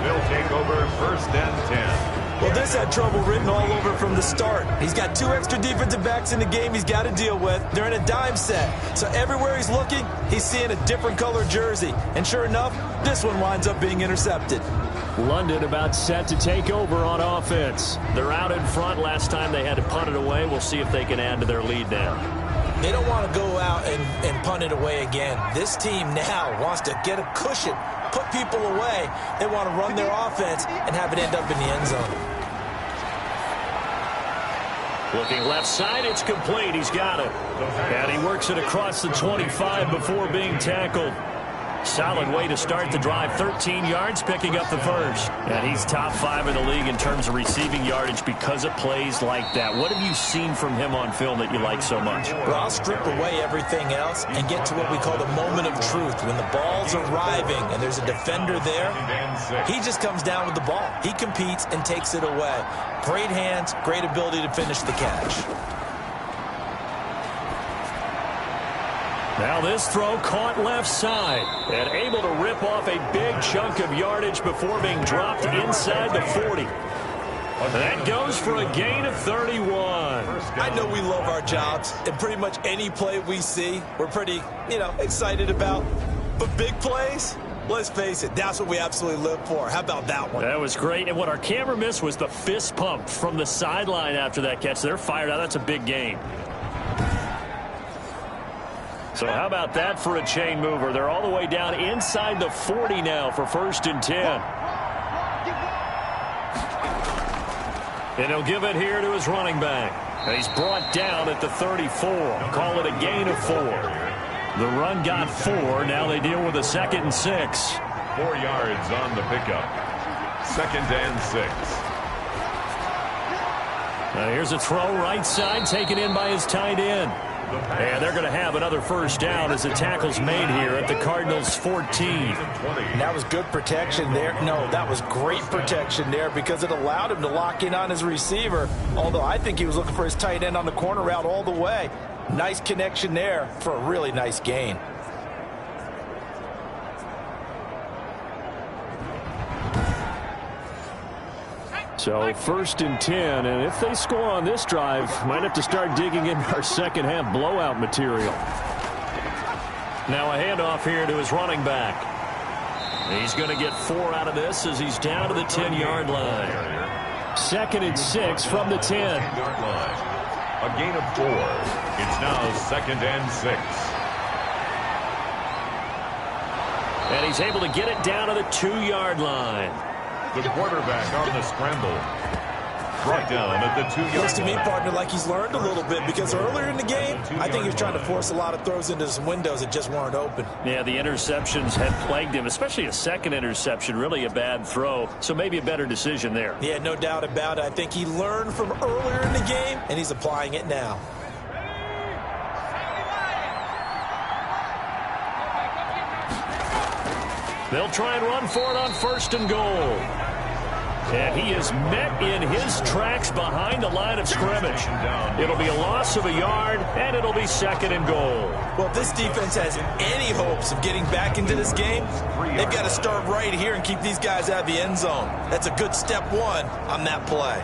[SPEAKER 3] They'll take over 1st and 10.
[SPEAKER 5] Well, this had trouble written all over from the start. He's got 2 extra defensive backs in the game he's got to deal with. They're in a dime set. So everywhere he's looking, he's seeing a different color jersey. And sure enough, this one winds up being intercepted.
[SPEAKER 6] London about set to take over on offense. They're out in front. Last time they had to punt it away. We'll see if they can add to their lead now.
[SPEAKER 5] They don't want to go out and punt it away again. This team now wants to get a cushion, put people away. They want to run their offense and have it end up in the end zone.
[SPEAKER 6] Looking left side, it's complete. He's got it. And he works it across the 25 before being tackled. Solid way to start the drive. 13 yards, picking up the first. And he's top 5 in the league in terms of receiving yardage because of plays like that. What have you seen from him on film that you like so much?
[SPEAKER 5] Well, I'll strip away everything else and get to what we call the moment of truth. When the ball's arriving and there's a defender there, he just comes down with the ball. He competes and takes it away. Great hands, great ability to finish the catch.
[SPEAKER 6] Now this throw caught left side and able to rip off a big chunk of yardage before being dropped inside the 40. That goes for a gain of 31.
[SPEAKER 5] I know we love our jobs, and pretty much any play we see, we're pretty, excited about. But big plays, let's face it, that's what we absolutely live for. How about that one?
[SPEAKER 6] That was great. And what our camera missed was the fist pump from the sideline after that catch. They're fired out. That's a big gain. So how about that for a chain mover? They're all the way down inside the 40 now for 1st and 10. And he'll give it here to his running back. And he's brought down at the 34. Call it a gain of 4. The run got 4. Now they deal with a 2nd and 6.
[SPEAKER 3] 4 yards on the pickup. 2nd and 6.
[SPEAKER 6] Now here's a throw right side taken in by his tight end. And they're going to have another first down as the tackle's made here at the Cardinals' 14.
[SPEAKER 5] And that was good protection there. No, that was great protection there because it allowed him to lock in on his receiver, although I think he was looking for his tight end on the corner route all the way. Nice connection there for a really nice gain.
[SPEAKER 6] So 1st and 10, and if they score on this drive, might have to start digging in our second half blowout material.
[SPEAKER 4] Now a handoff here to his running back. He's going to get 4 out of this as he's down to the 10-yard line.
[SPEAKER 6] 2nd and 6 from the 10.
[SPEAKER 3] A gain of 4. It's now 2nd and 6.
[SPEAKER 4] And he's able to get it down to the 2-yard line.
[SPEAKER 3] The quarterback on the scramble. Brought down at the 2-yard line.
[SPEAKER 5] Looks to me, partner, like he's learned a little bit, because earlier in the game, I think he was trying to force a lot of throws into some windows that just weren't open.
[SPEAKER 4] Yeah, the interceptions had plagued him, especially a second interception, really a bad throw. So maybe a better decision there.
[SPEAKER 5] Yeah, no doubt about it. I think he learned from earlier in the game, and he's applying it now.
[SPEAKER 4] They'll try and run for it on 1st and goal. And he is met in his tracks behind the line of scrimmage. It'll be a loss of a yard, and it'll be 2nd and goal.
[SPEAKER 5] Well, if this defense has any hopes of getting back into this game, they've got to start right here and keep these guys out of the end zone. That's a good step 1 on that play.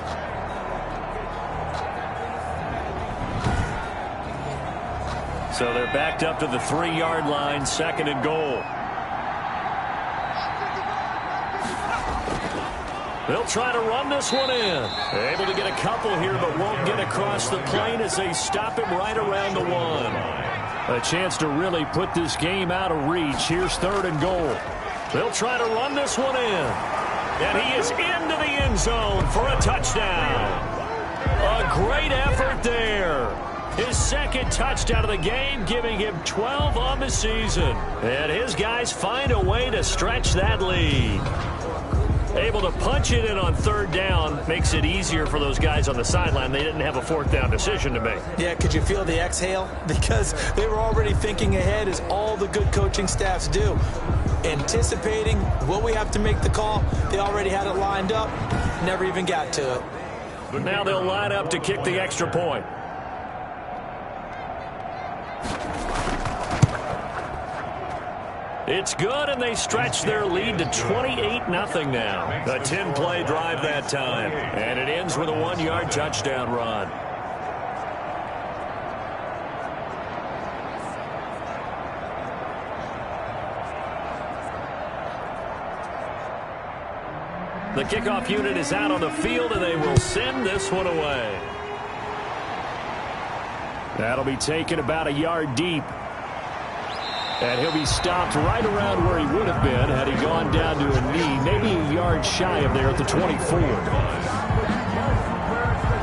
[SPEAKER 4] So they're backed up to the 3-yard line, 2nd and goal. They'll try to run this one in. They're able to get a couple here, but won't get across the plane as they stop him right around the 1.
[SPEAKER 6] A chance to really put this game out of reach. Here's 3rd and goal.
[SPEAKER 4] They'll try to run this one in. And he is into the end zone for a touchdown. A great effort there. His 2nd touchdown of the game, giving him 12 on the season. And his guys find a way to stretch that lead. Able to punch it in on 3rd down makes it easier for those guys on the sideline. They didn't have a 4th down decision to make.
[SPEAKER 5] Yeah, could you feel the exhale? Because they were already thinking ahead, as all the good coaching staffs do. Anticipating, will we have to make the call? They already had it lined up, never even got to it.
[SPEAKER 4] But now they'll line up to kick the extra point. It's good, and they stretch their lead to 28-0 now. A 10-play drive that time, and it ends with a 1-yard touchdown run. The kickoff unit is out on the field, and they will send this one away.
[SPEAKER 6] That'll be taken about a yard deep. And he'll be stopped right around where he would have been had he gone down to a knee, maybe a yard shy of there at the 24.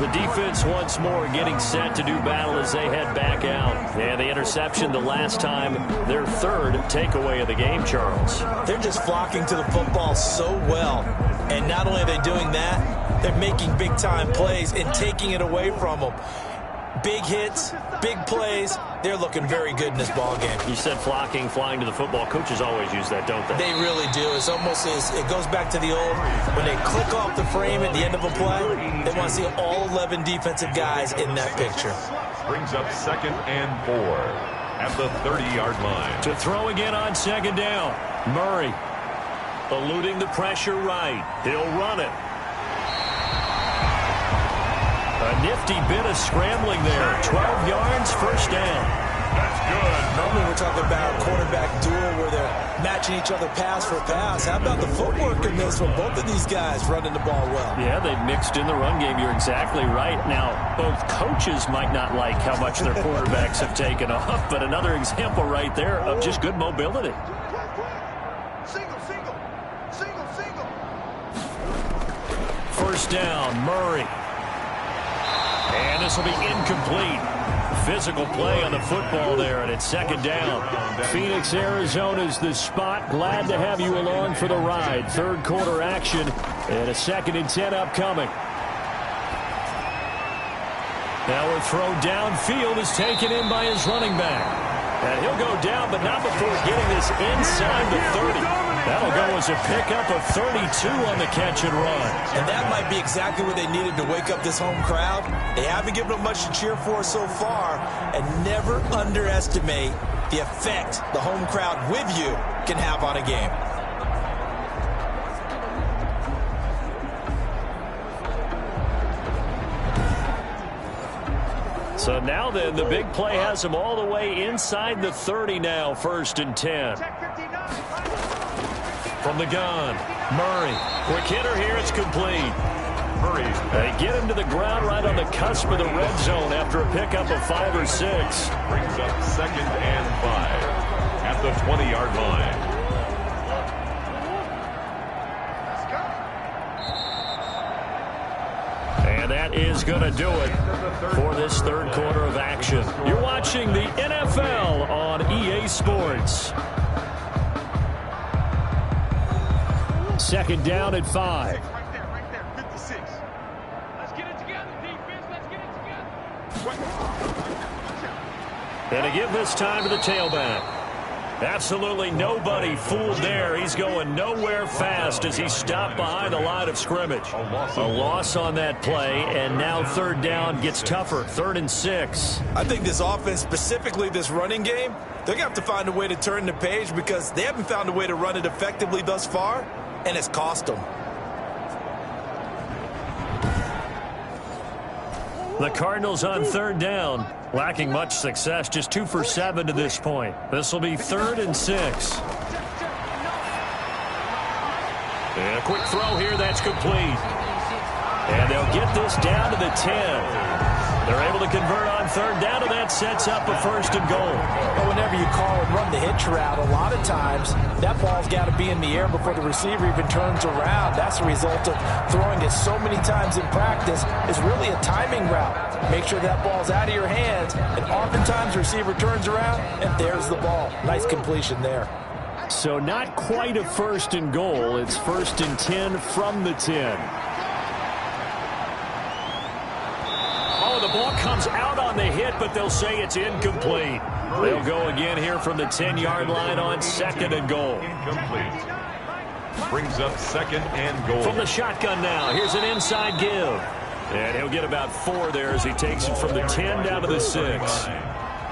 [SPEAKER 4] The defense once more getting set to do battle as they head back out. And the interception the last time, their 3rd takeaway of the game, Charles.
[SPEAKER 5] They're just flocking to the football so well. And not only are they doing that, they're making big-time plays and taking it away from them. Big hits, big plays. They're looking very good in this ball game.
[SPEAKER 4] You said flocking, flying to the football. Coaches always use that, don't they?
[SPEAKER 5] They really do. It's almost as it goes back to the old, when they click off the frame at the end of a play, they want to see all 11 defensive guys in that picture.
[SPEAKER 3] Brings up 2nd and 4 at the 30-yard line.
[SPEAKER 4] To throw again on 2nd down. Murray eluding the pressure right. He'll run it. A nifty bit of scrambling there. 12 yards, 1st down.
[SPEAKER 3] That's good.
[SPEAKER 5] Normally we're talking about quarterback duel where they're matching each other pass for pass. How about the footwork in this one? Both of these guys running the ball well.
[SPEAKER 4] Yeah, they've mixed in the run game. You're exactly right. Now, both coaches might not like how much their quarterbacks have taken off, but another example right there of just good mobility.
[SPEAKER 1] Single.
[SPEAKER 4] 1st down, Murray. And this will be incomplete. Physical play on the football there, and it's 2nd down.
[SPEAKER 6] Phoenix, Arizona's the spot. Glad to have you along for the ride. 3rd quarter action, and a 2nd and 10 upcoming.
[SPEAKER 4] Now a throw downfield is taken in by his running back. And he'll go down, but not before getting this inside the 30. That'll go as a pickup of 32 on the catch and run.
[SPEAKER 5] And that might be exactly what they needed to wake up this home crowd. They haven't given them much to cheer for so far, and never underestimate the effect the home crowd with you can have on a game.
[SPEAKER 6] So now then, the big play has him all the way inside the 30 now, 1st and 10. From the gun, Murray. Quick hitter here, it's complete.
[SPEAKER 3] Murray.
[SPEAKER 6] They get him to the ground right on the cusp of the red zone after a pickup of 5 or 6.
[SPEAKER 3] Brings up 2nd and 5 at the 20-yard line.
[SPEAKER 6] And that is going to do it for this third quarter of action. You're watching the NFL on EA Sports. 2nd down at 5.
[SPEAKER 1] Right there, 56. Let's get it together, defense. Let's get it together.
[SPEAKER 6] And to give this time to the tailback. Absolutely nobody fooled there. He's going nowhere fast as he stopped behind the line of scrimmage. A loss on that play, and now 3rd down gets tougher. 3rd and 6.
[SPEAKER 5] I think this offense, specifically this running game, they're going to have to find a way to turn the page because they haven't found a way to run it effectively thus far, and it's cost them.
[SPEAKER 6] The Cardinals on 3rd down, lacking much success, just 2 for 7 to this point. This will be 3rd and 6. And a quick throw here, that's complete. And they'll get this down to the 10. They're able to convert on 3rd down, and that sets up a 1st and goal.
[SPEAKER 5] But whenever you call and run the hitch route, a lot of times that ball's got to be in the air before the receiver even turns around. That's the result of throwing it so many times in practice. It's really a timing route. Make sure that ball's out of your hands, and oftentimes the receiver turns around, and there's the ball. Nice completion there.
[SPEAKER 6] So not quite a 1st and goal. It's 1st and 10 from the 10. The ball comes out on the hit, but they'll say it's incomplete. They'll go again here from the 10-yard line on 2nd and goal.
[SPEAKER 3] Incomplete. Brings up 2nd and goal.
[SPEAKER 6] From the shotgun now, here's an inside give. And he'll get about 4 there as he takes it from the 10 down to the 6.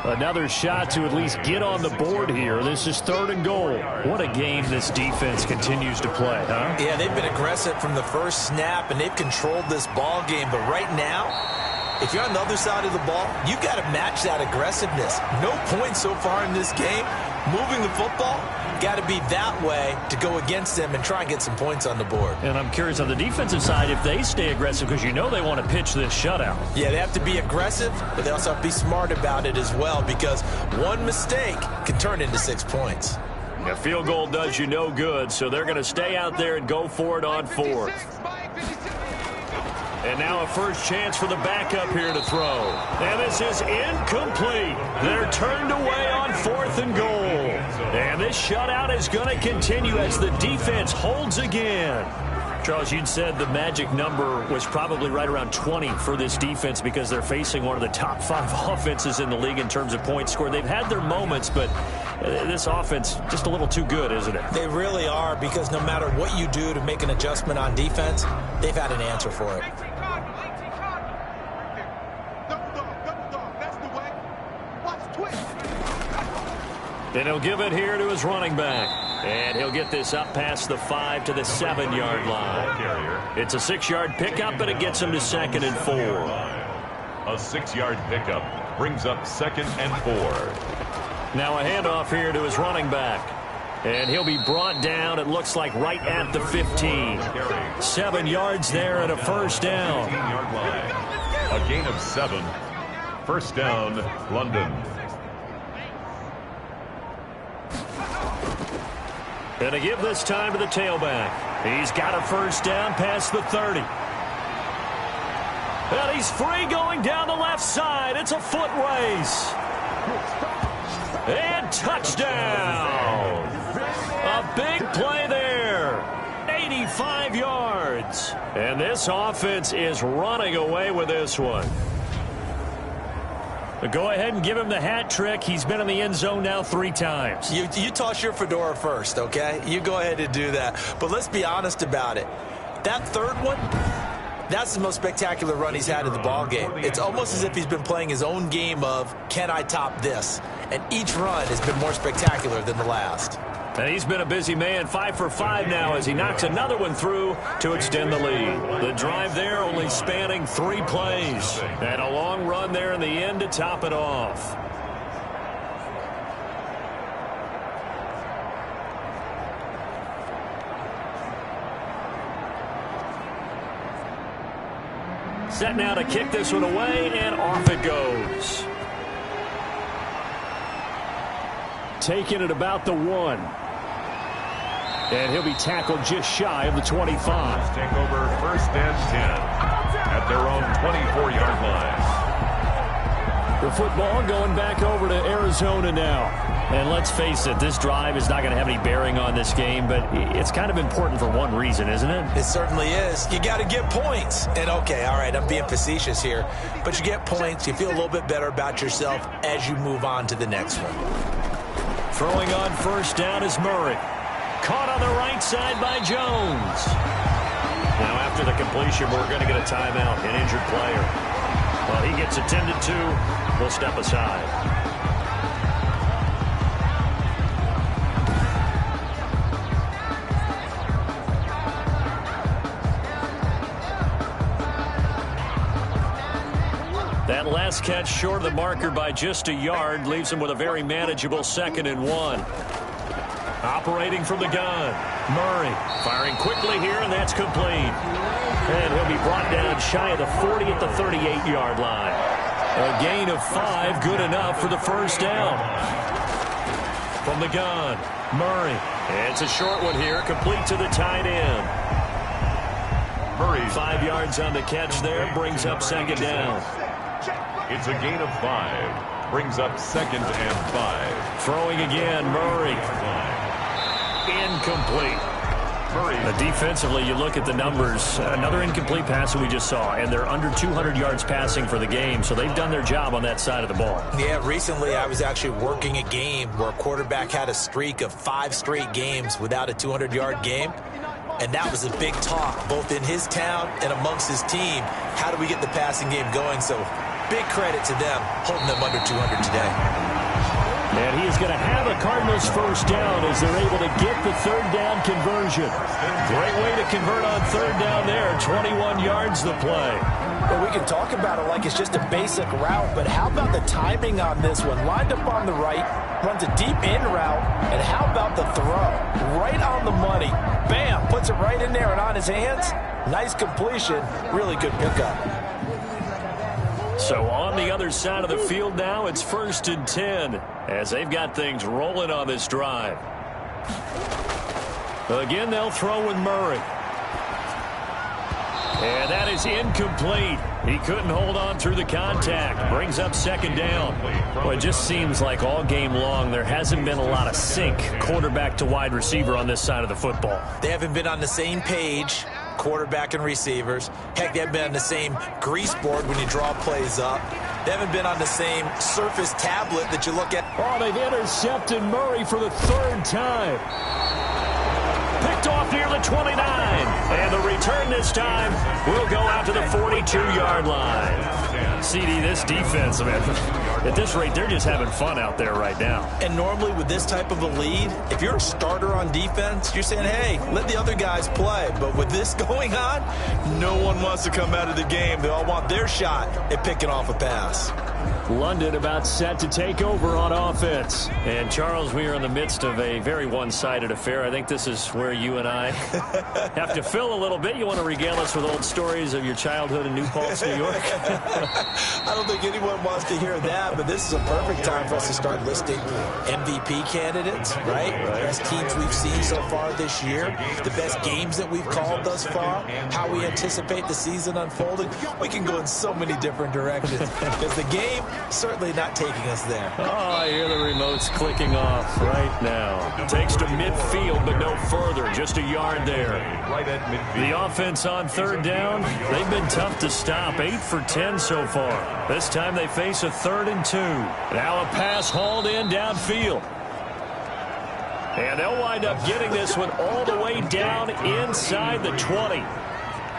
[SPEAKER 6] Another shot to at least get on the board here. This is 3rd and goal. What a game this defense continues to play, huh?
[SPEAKER 5] Yeah, they've been aggressive from the first snap, and they've controlled this ball game. But right now, if you're on the other side of the ball, you've got to match that aggressiveness. No points so far in this game. Moving the football, got to be that way to go against them and try and get some points on the board.
[SPEAKER 6] And I'm curious on the defensive side if they stay aggressive because you know they want to pitch this shutout.
[SPEAKER 5] Yeah, they have to be aggressive, but they also have to be smart about it as well because one mistake can turn into 6 points.
[SPEAKER 6] A field goal does you no good, so they're going to stay out there and go for it on 4th. And now a first chance for the backup here to throw. And this is incomplete. They're turned away on 4th and goal. And this shutout is going to continue as the defense holds again. Charles, you'd said the magic number was probably right around 20 for this defense because they're facing one of the top 5 offenses in the league in terms of points scored. They've had their moments, but this offense just a little too good, isn't it?
[SPEAKER 5] They really are because no matter what you do to make an adjustment on defense, they've had an answer for it.
[SPEAKER 6] Then he'll give it here to his running back. And he'll get this up past the 5 to the 7-yard line. It's a 6-yard pickup, and it gets him to 2nd and 4.
[SPEAKER 3] A 6-yard pickup brings up 2nd and 4.
[SPEAKER 6] Now a handoff here to his running back. And he'll be brought down, it looks like, right at the 15. 7 yards there and a first down.
[SPEAKER 3] 15-yard line. A gain of 7. First down, London.
[SPEAKER 6] And to give this time to the tailback. He's got a first down past the 30. And he's free going down the left side. It's a foot race. And touchdown. A big play there. 85 yards. And this offense is running away with this one. But go ahead and give him the hat trick. He's been in the end zone now 3 times.
[SPEAKER 5] You toss your fedora first, okay? You go ahead and do that. But let's be honest about it. That third one, that's the most spectacular run he's had in the ballgame. It's almost as if he's been playing his own game of, can I top this? And each run has been more spectacular than the last.
[SPEAKER 4] And he's been a busy man, 5 for 5 now as he knocks another one through to extend the lead. The drive there only spanning 3 plays. And a long run there in the end to top it off. Set now to kick this one away, and off it goes. Taking it about the 1. And he'll be tackled just shy of the 25.
[SPEAKER 3] Take over first and 10 at their own 24-yard line.
[SPEAKER 6] The football going back over to Arizona now.
[SPEAKER 4] And let's face it, this drive is not going to have any bearing on this game, but it's kind of important for one reason, isn't it?
[SPEAKER 5] It certainly is. You got to get points. And, okay, all right, I'm being facetious here, but you get points. You feel a little bit better about yourself as you move on to the next one.
[SPEAKER 4] Throwing on first down is Murray. Caught on the right side by Jones. Now, after the completion, we're going to get a timeout, an injured player. Well, he gets attended to. We'll step aside. That last catch short of the marker by just a yard leaves him with a very manageable 2nd and 1. Operating from the gun. Murray firing quickly here, and that's complete. And he'll be brought down shy of the 40 at the 38-yard line. A gain of 5, good enough for the first down. From the gun, Murray. It's a short one here, complete to the tight end. Murray 5 yards on the catch there, brings up 2nd down.
[SPEAKER 3] It's a gain of 5. Brings up 2nd and 5.
[SPEAKER 4] Throwing again, Murray. Incomplete. Defensively, you look at the numbers. Another incomplete pass that we just saw, and they're under 200 yards passing for the game, so they've done their job on that side of the ball.
[SPEAKER 5] Yeah, recently I was actually working a game where a quarterback had a streak of 5 straight games without a 200-yard game, and that was a big talk, both in his town and amongst his team. How do we get the passing game going? So big credit to them, holding them under 200 today.
[SPEAKER 6] And he is going to have a Cardinals first down as they're able to get the 3rd down conversion.
[SPEAKER 4] Great way to convert on 3rd down there. 21 yards the play.
[SPEAKER 5] Well, we can talk about it like it's just a basic route, but how about the timing on this one? Lined up on the right, runs a deep in route, and how about the throw? Right on the money. Bam, puts it right in there and on his hands. Nice completion. Really good pickup.
[SPEAKER 4] So on the other side of the field now, it's 1st and 10 as they've got things rolling on this drive. Again, they'll throw with Murray. And that is incomplete. He couldn't hold on through the contact. Brings up 2nd down. Well, it just seems like all game long there hasn't been a lot of sync quarterback to wide receiver on this side of the football.
[SPEAKER 5] They haven't been on the same page, quarterback and receivers. Heck, they haven't been on the same grease board when you draw plays up. They haven't been on the same surface tablet that you look at.
[SPEAKER 6] Oh, they've intercepted Murray for the 3rd time.
[SPEAKER 4] Picked off near the 29. And the return this time will go out to the 42-yard line. CD, this defense, man, at this rate, they're just having fun out there right now.
[SPEAKER 5] And normally with this type of a lead, if you're a starter on defense, you're saying, hey, let the other guys play. But with this going on, no one wants to come out of the game. They all want their shot at picking off a pass.
[SPEAKER 6] London about set to take over on offense.
[SPEAKER 4] And, Charles, we are in the midst of a very one-sided affair. I think this is where you and I have to fill a little bit. You want to regale us with old stories of your childhood in New Paltz, New York?
[SPEAKER 5] I don't think anyone wants to hear that, but this is a perfect time for us to start listing MVP candidates, right? The best teams we've seen so far this year, the best games that we've called thus far, how we anticipate the season unfolding. We can go in so many different directions because the game certainly not taking us there.
[SPEAKER 4] Oh, I hear the remotes clicking off right now. Takes to midfield, but no further. Just a yard there.
[SPEAKER 3] Right at midfield.
[SPEAKER 4] The offense on 3rd down, they've been tough to stop. 8 for 10 so far. This time they face a 3rd and 2. Now a pass hauled in downfield. And they'll wind up getting this one all the way down inside the 20.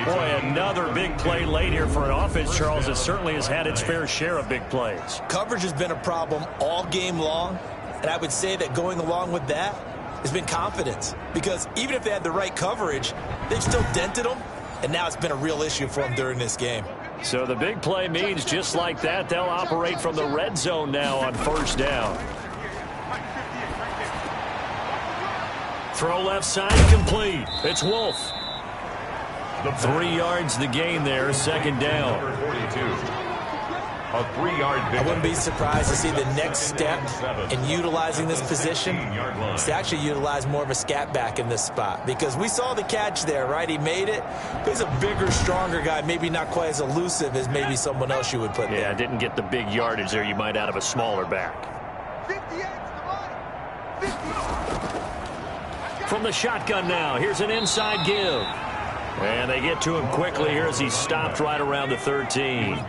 [SPEAKER 4] Boy, another big play late here for an offense, Charles, that certainly has had its fair share of big plays.
[SPEAKER 5] Coverage has been a problem all game long, and I would say that going along with that, has been confidence. Because even if they had the right coverage, they've still dented them, and now it's been a real issue for them during this game.
[SPEAKER 6] So the big play means just like that, they'll operate from the red zone now on first down. Throw left side complete. It's Wolf. 3 yards the gain there, second down.
[SPEAKER 3] Number 42. A 3-yard
[SPEAKER 5] I wouldn't be surprised to see the next step in utilizing this position is to actually utilize more of a scat back in this spot. Because we saw the catch there, right? He made it. He's a bigger, stronger guy, maybe not quite as elusive as maybe someone else you would put there.
[SPEAKER 6] Yeah, didn't get the big yardage there you might out of a smaller back.
[SPEAKER 1] 58 to the line. 50.
[SPEAKER 6] From the shotgun now, here's an inside give. And they get to him quickly here as he stopped right around the 13.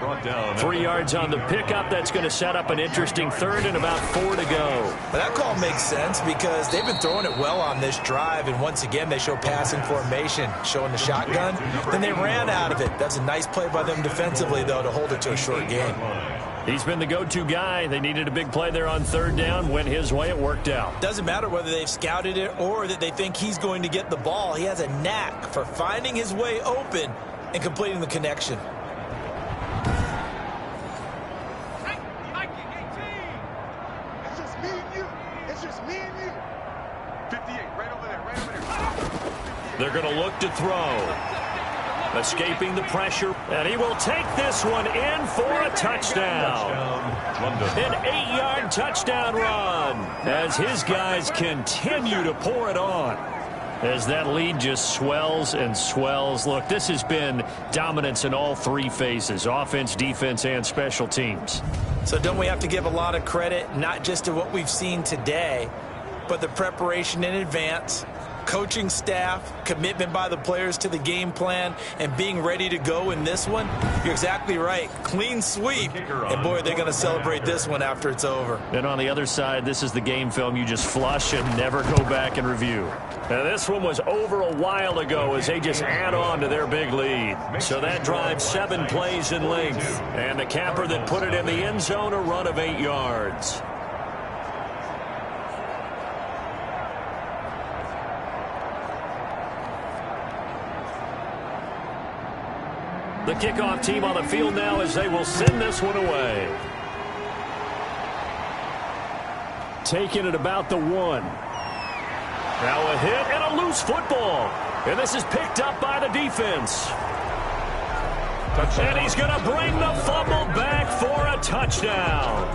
[SPEAKER 6] 3 yards on the pickup. That's going to set up an interesting third and about 4 to go.
[SPEAKER 5] But that call makes sense because they've been throwing it well on this drive, and once again they show passing formation, showing the shotgun. Then they ran out of it. That's a nice play by them defensively, though, to hold it to a short gain.
[SPEAKER 6] He's been the go-to guy. They needed a big play there on third down. Went his way. It worked out.
[SPEAKER 5] Doesn't matter whether they've scouted it or that they think he's going to get the ball. He has a knack for finding his way open and completing the connection.
[SPEAKER 1] It's just me and you. It's just me and you. 58, right over there, right over there.
[SPEAKER 6] They're going to look to throw. Escaping the pressure, and he will take this one in for a touchdown. An 8-yard touchdown run as his guys continue to pour it on. As that lead just swells and swells. Look, this has been dominance in all 3 phases, offense, defense, and special teams.
[SPEAKER 5] So don't we have to give a lot of credit, not just to what we've seen today, but the preparation in advance, coaching staff, commitment by the players to the game plan, and being ready to go in this one? You're exactly right. Clean sweep. And, boy, they're going to celebrate this one after it's over.
[SPEAKER 6] And on the other side, this is the game film you just flush and never go back and review. Now, this one was over a while ago as they just add on to their big lead. So that drives 7 plays in length. And the capper that put it in the end zone, a run of 8 yards. The kickoff team on the field now as they will send this one away. Taking it about the 1. Now a hit and a loose football. And this is picked up by the defense. And he's going to bring the fumble back for a touchdown.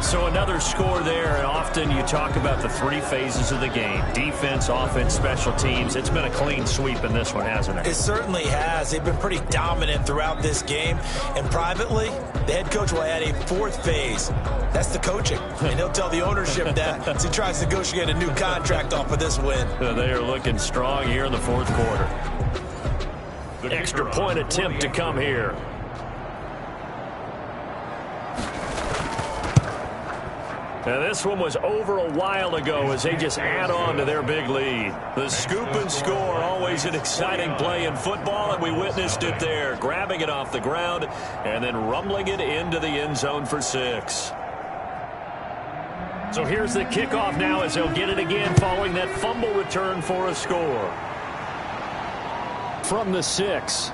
[SPEAKER 6] So another score there, and often you talk about the 3 phases of the game. Defense, offense, special teams. It's been a clean sweep in this one, hasn't it?
[SPEAKER 5] It certainly has. They've been pretty dominant throughout this game. And privately, the head coach will add a 4th phase. That's the coaching. And he'll tell the ownership that as he tries to negotiate a new contract off of this win.
[SPEAKER 6] They are looking strong here in the 4th quarter. Extra point attempt to come here. Now this one was over a while ago as they just add on to their big lead. The scoop and score, always an exciting play in football, and we witnessed it there, grabbing it off the ground and then rumbling it into the end zone for 6. So here's the kickoff now as they'll get it again following that fumble return for a score. From the 6.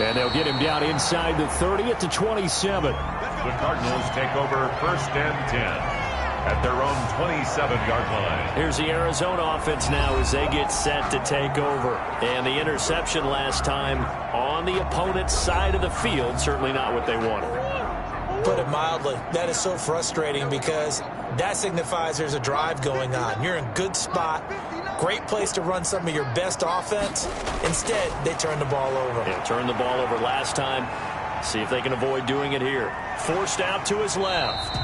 [SPEAKER 6] And they'll get him down inside the 30 at the 27.
[SPEAKER 3] The Cardinals take over 1st and 10 at their own 27-yard line.
[SPEAKER 6] Here's the Arizona offense now as they get set to take over. And the interception last time on the opponent's side of the field, certainly not what they wanted.
[SPEAKER 5] Put it mildly, that is so frustrating because that signifies there's a drive going on. You're in good spot, great place to run some of your best offense. Instead, they turn the ball over.
[SPEAKER 6] Yeah, turned the ball over last time. See if they can avoid doing it here. Forced out to his left.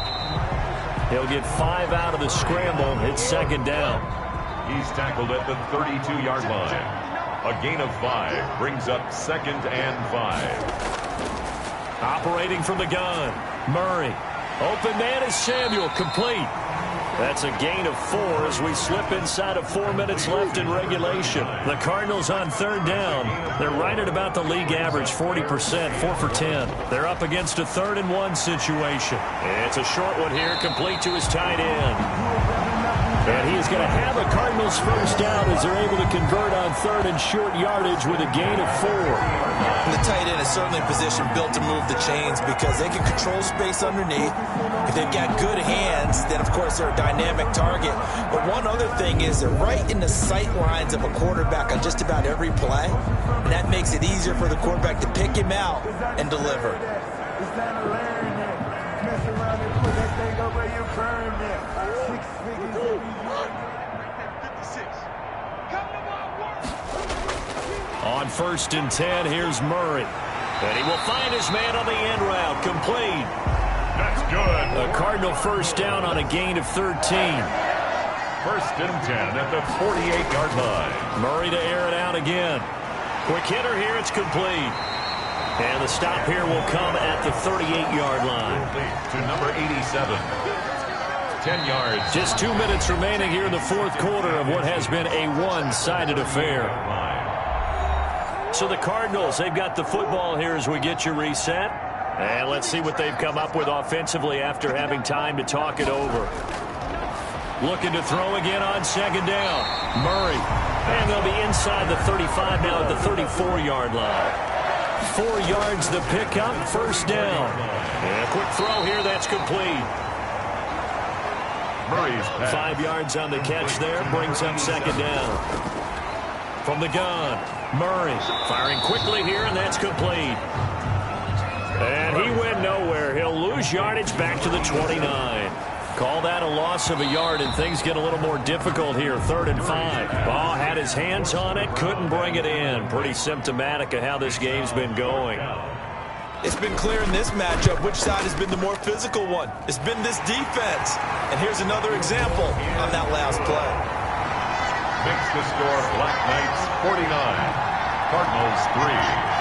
[SPEAKER 6] He'll get 5 out of the scramble. It's 2nd down.
[SPEAKER 3] He's tackled at the 32-yard line. A gain of 5 brings up 2nd and 5.
[SPEAKER 6] Operating from the gun. Murray. Open man is Samuel. Complete. That's a gain of 4 as we slip inside of 4 minutes left in regulation. The Cardinals on 3rd down. They're right at about the league average, 40%, 4 for 10. They're up against a 3rd and 1 situation. It's a short one here, complete to his tight end. And he is going to have a Cardinals first down as they're able to convert on 3rd and short yardage with a gain of 4.
[SPEAKER 5] The tight end is certainly a position built to move the chains because they can control space underneath. If they've got good hands, then of course they're a dynamic target. But one other thing is they're right in the sight lines of a quarterback on just about every play. And that makes it easier for the quarterback to pick him out and deliver.
[SPEAKER 6] On 1st and 10, here's Murray. And he will find his man on the end route. Complete.
[SPEAKER 3] That's good.
[SPEAKER 6] A Cardinal first down on a gain of 13.
[SPEAKER 3] 1st and 10 at the 48-yard line.
[SPEAKER 6] Murray to air it out again. Quick hitter here. It's complete. And the stop here will come at the 38-yard line.
[SPEAKER 3] To number 87. 10 yards.
[SPEAKER 6] Just 2 minutes remaining here in the 4th quarter of what has been a one-sided affair. So the Cardinals, they've got the football here as we get you reset. And let's see what they've come up with offensively after having time to talk it over. Looking to throw again on 2nd down. Murray. And they'll be inside the 35 now at the 34-yard line. 4 yards the pickup, first down. And a quick throw here, that's complete.
[SPEAKER 3] Murray's pass.
[SPEAKER 6] 5 yards on the catch there, brings up 2nd down. From the gun, Murray firing quickly here, and that's complete. And he went nowhere. He'll lose yardage back to the 29. Call that a loss of a yard, and things get a little more difficult here. 3rd and 5. Ball had his hands on it, couldn't bring it in. Pretty symptomatic of how this game's been going.
[SPEAKER 5] It's been clear in this matchup which side has been the more physical one. It's been this defense. And here's another example on that last play.
[SPEAKER 3] Makes the score Black Knights 49, Cardinals 3.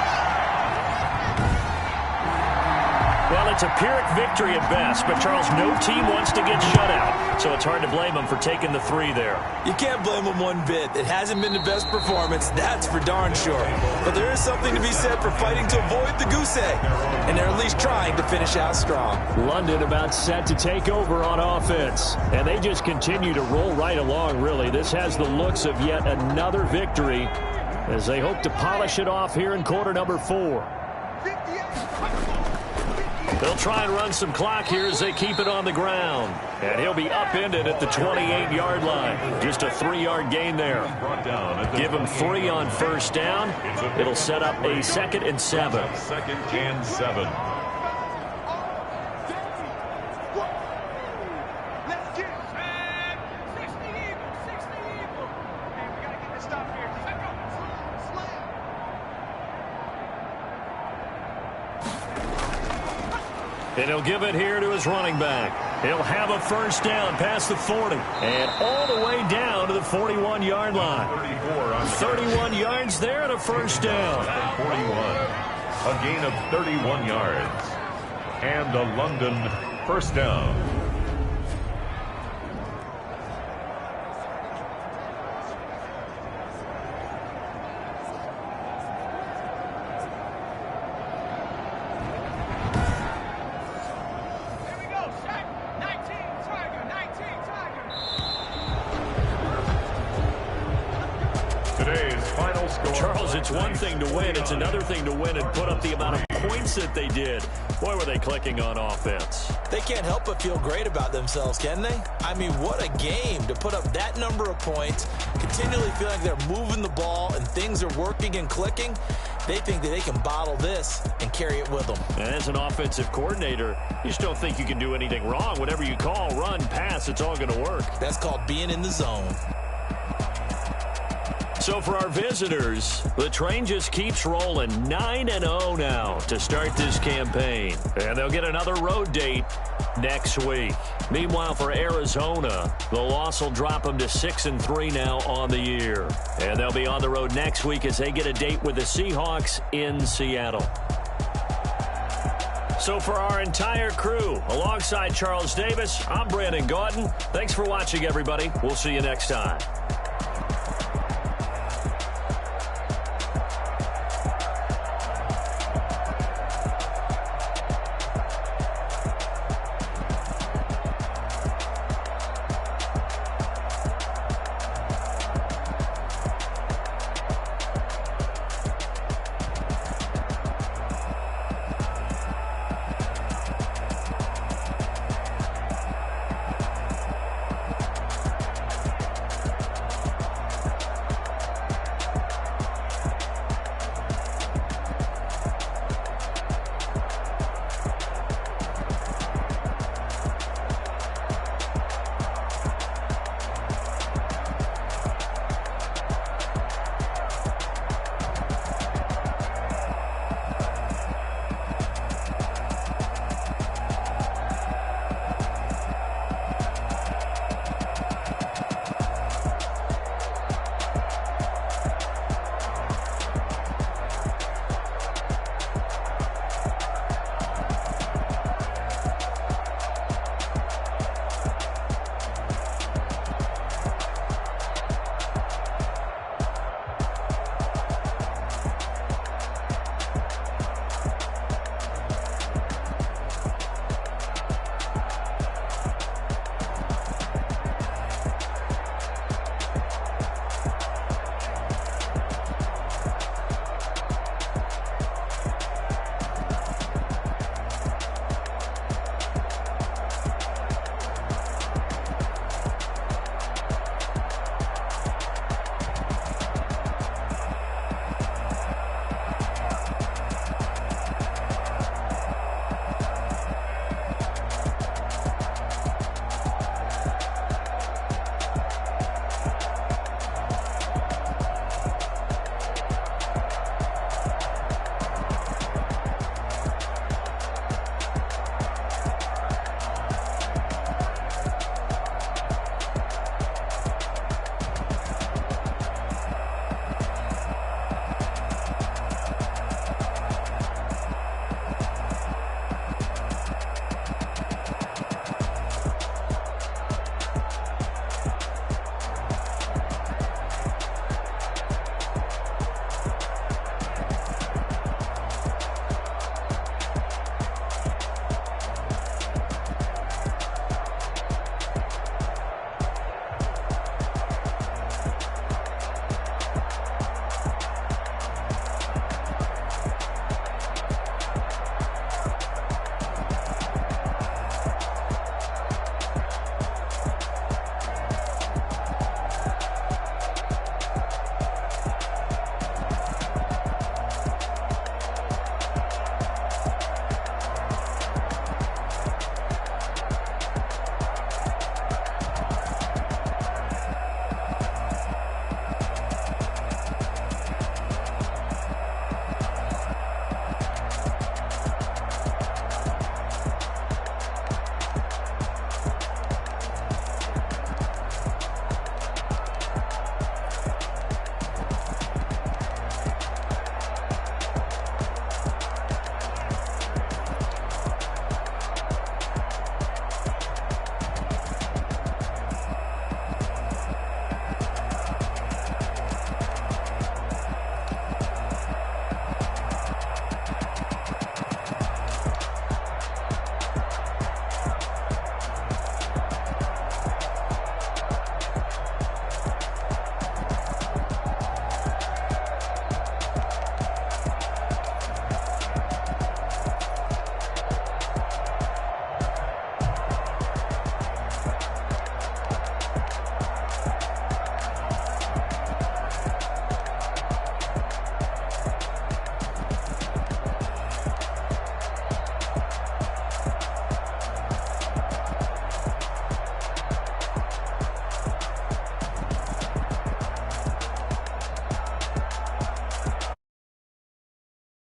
[SPEAKER 6] Well, it's a Pyrrhic victory at best, but Charles, no team wants to get shut out, so it's hard to blame them for taking the 3 there.
[SPEAKER 5] You can't blame them one bit. It hasn't been the best performance, that's for darn sure. But there is something to be said for fighting to avoid the goose egg, and they're at least trying to finish out strong.
[SPEAKER 6] London about set to take over on offense, and they just continue to roll right along, really. This has the looks of yet another victory as they hope to polish it off here in quarter number 4. They'll try and run some clock here as they keep it on the ground. And he'll be upended at the 28-yard line. Just a 3-yard gain there. Give him 3 on first down. It'll set up a 2nd and 7.
[SPEAKER 3] 2nd and 7.
[SPEAKER 6] And he'll give it here to his running back. He'll have a first down past the 40. And all the way down to the 41-yard line. 31 yards there and a first down.
[SPEAKER 3] 41. A gain of 31 yards. And a London first down.
[SPEAKER 6] Charles, it's one thing to win. It's another thing to win and put up the amount of points that they did. Boy, were they clicking on offense.
[SPEAKER 5] They can't help but feel great about themselves, can they? I mean, what a game to put up that number of points, continually feel like they're moving the ball and things are working and clicking. They think that they can bottle this and carry it with them.
[SPEAKER 6] And as an offensive coordinator, you just don't think you can do anything wrong. Whatever you call, run, pass, it's all going to work.
[SPEAKER 5] That's called being in the zone.
[SPEAKER 6] So for our visitors, the train just keeps rolling. 9-0 now to start this campaign. And they'll get another road date next week. Meanwhile, for Arizona, the loss will drop them to 6-3 now on the year. And they'll be on the road next week as they get a date with the Seahawks in Seattle. So for our entire crew, alongside Charles Davis, I'm Brandon Gaudin. Thanks for watching, everybody. We'll see you next time.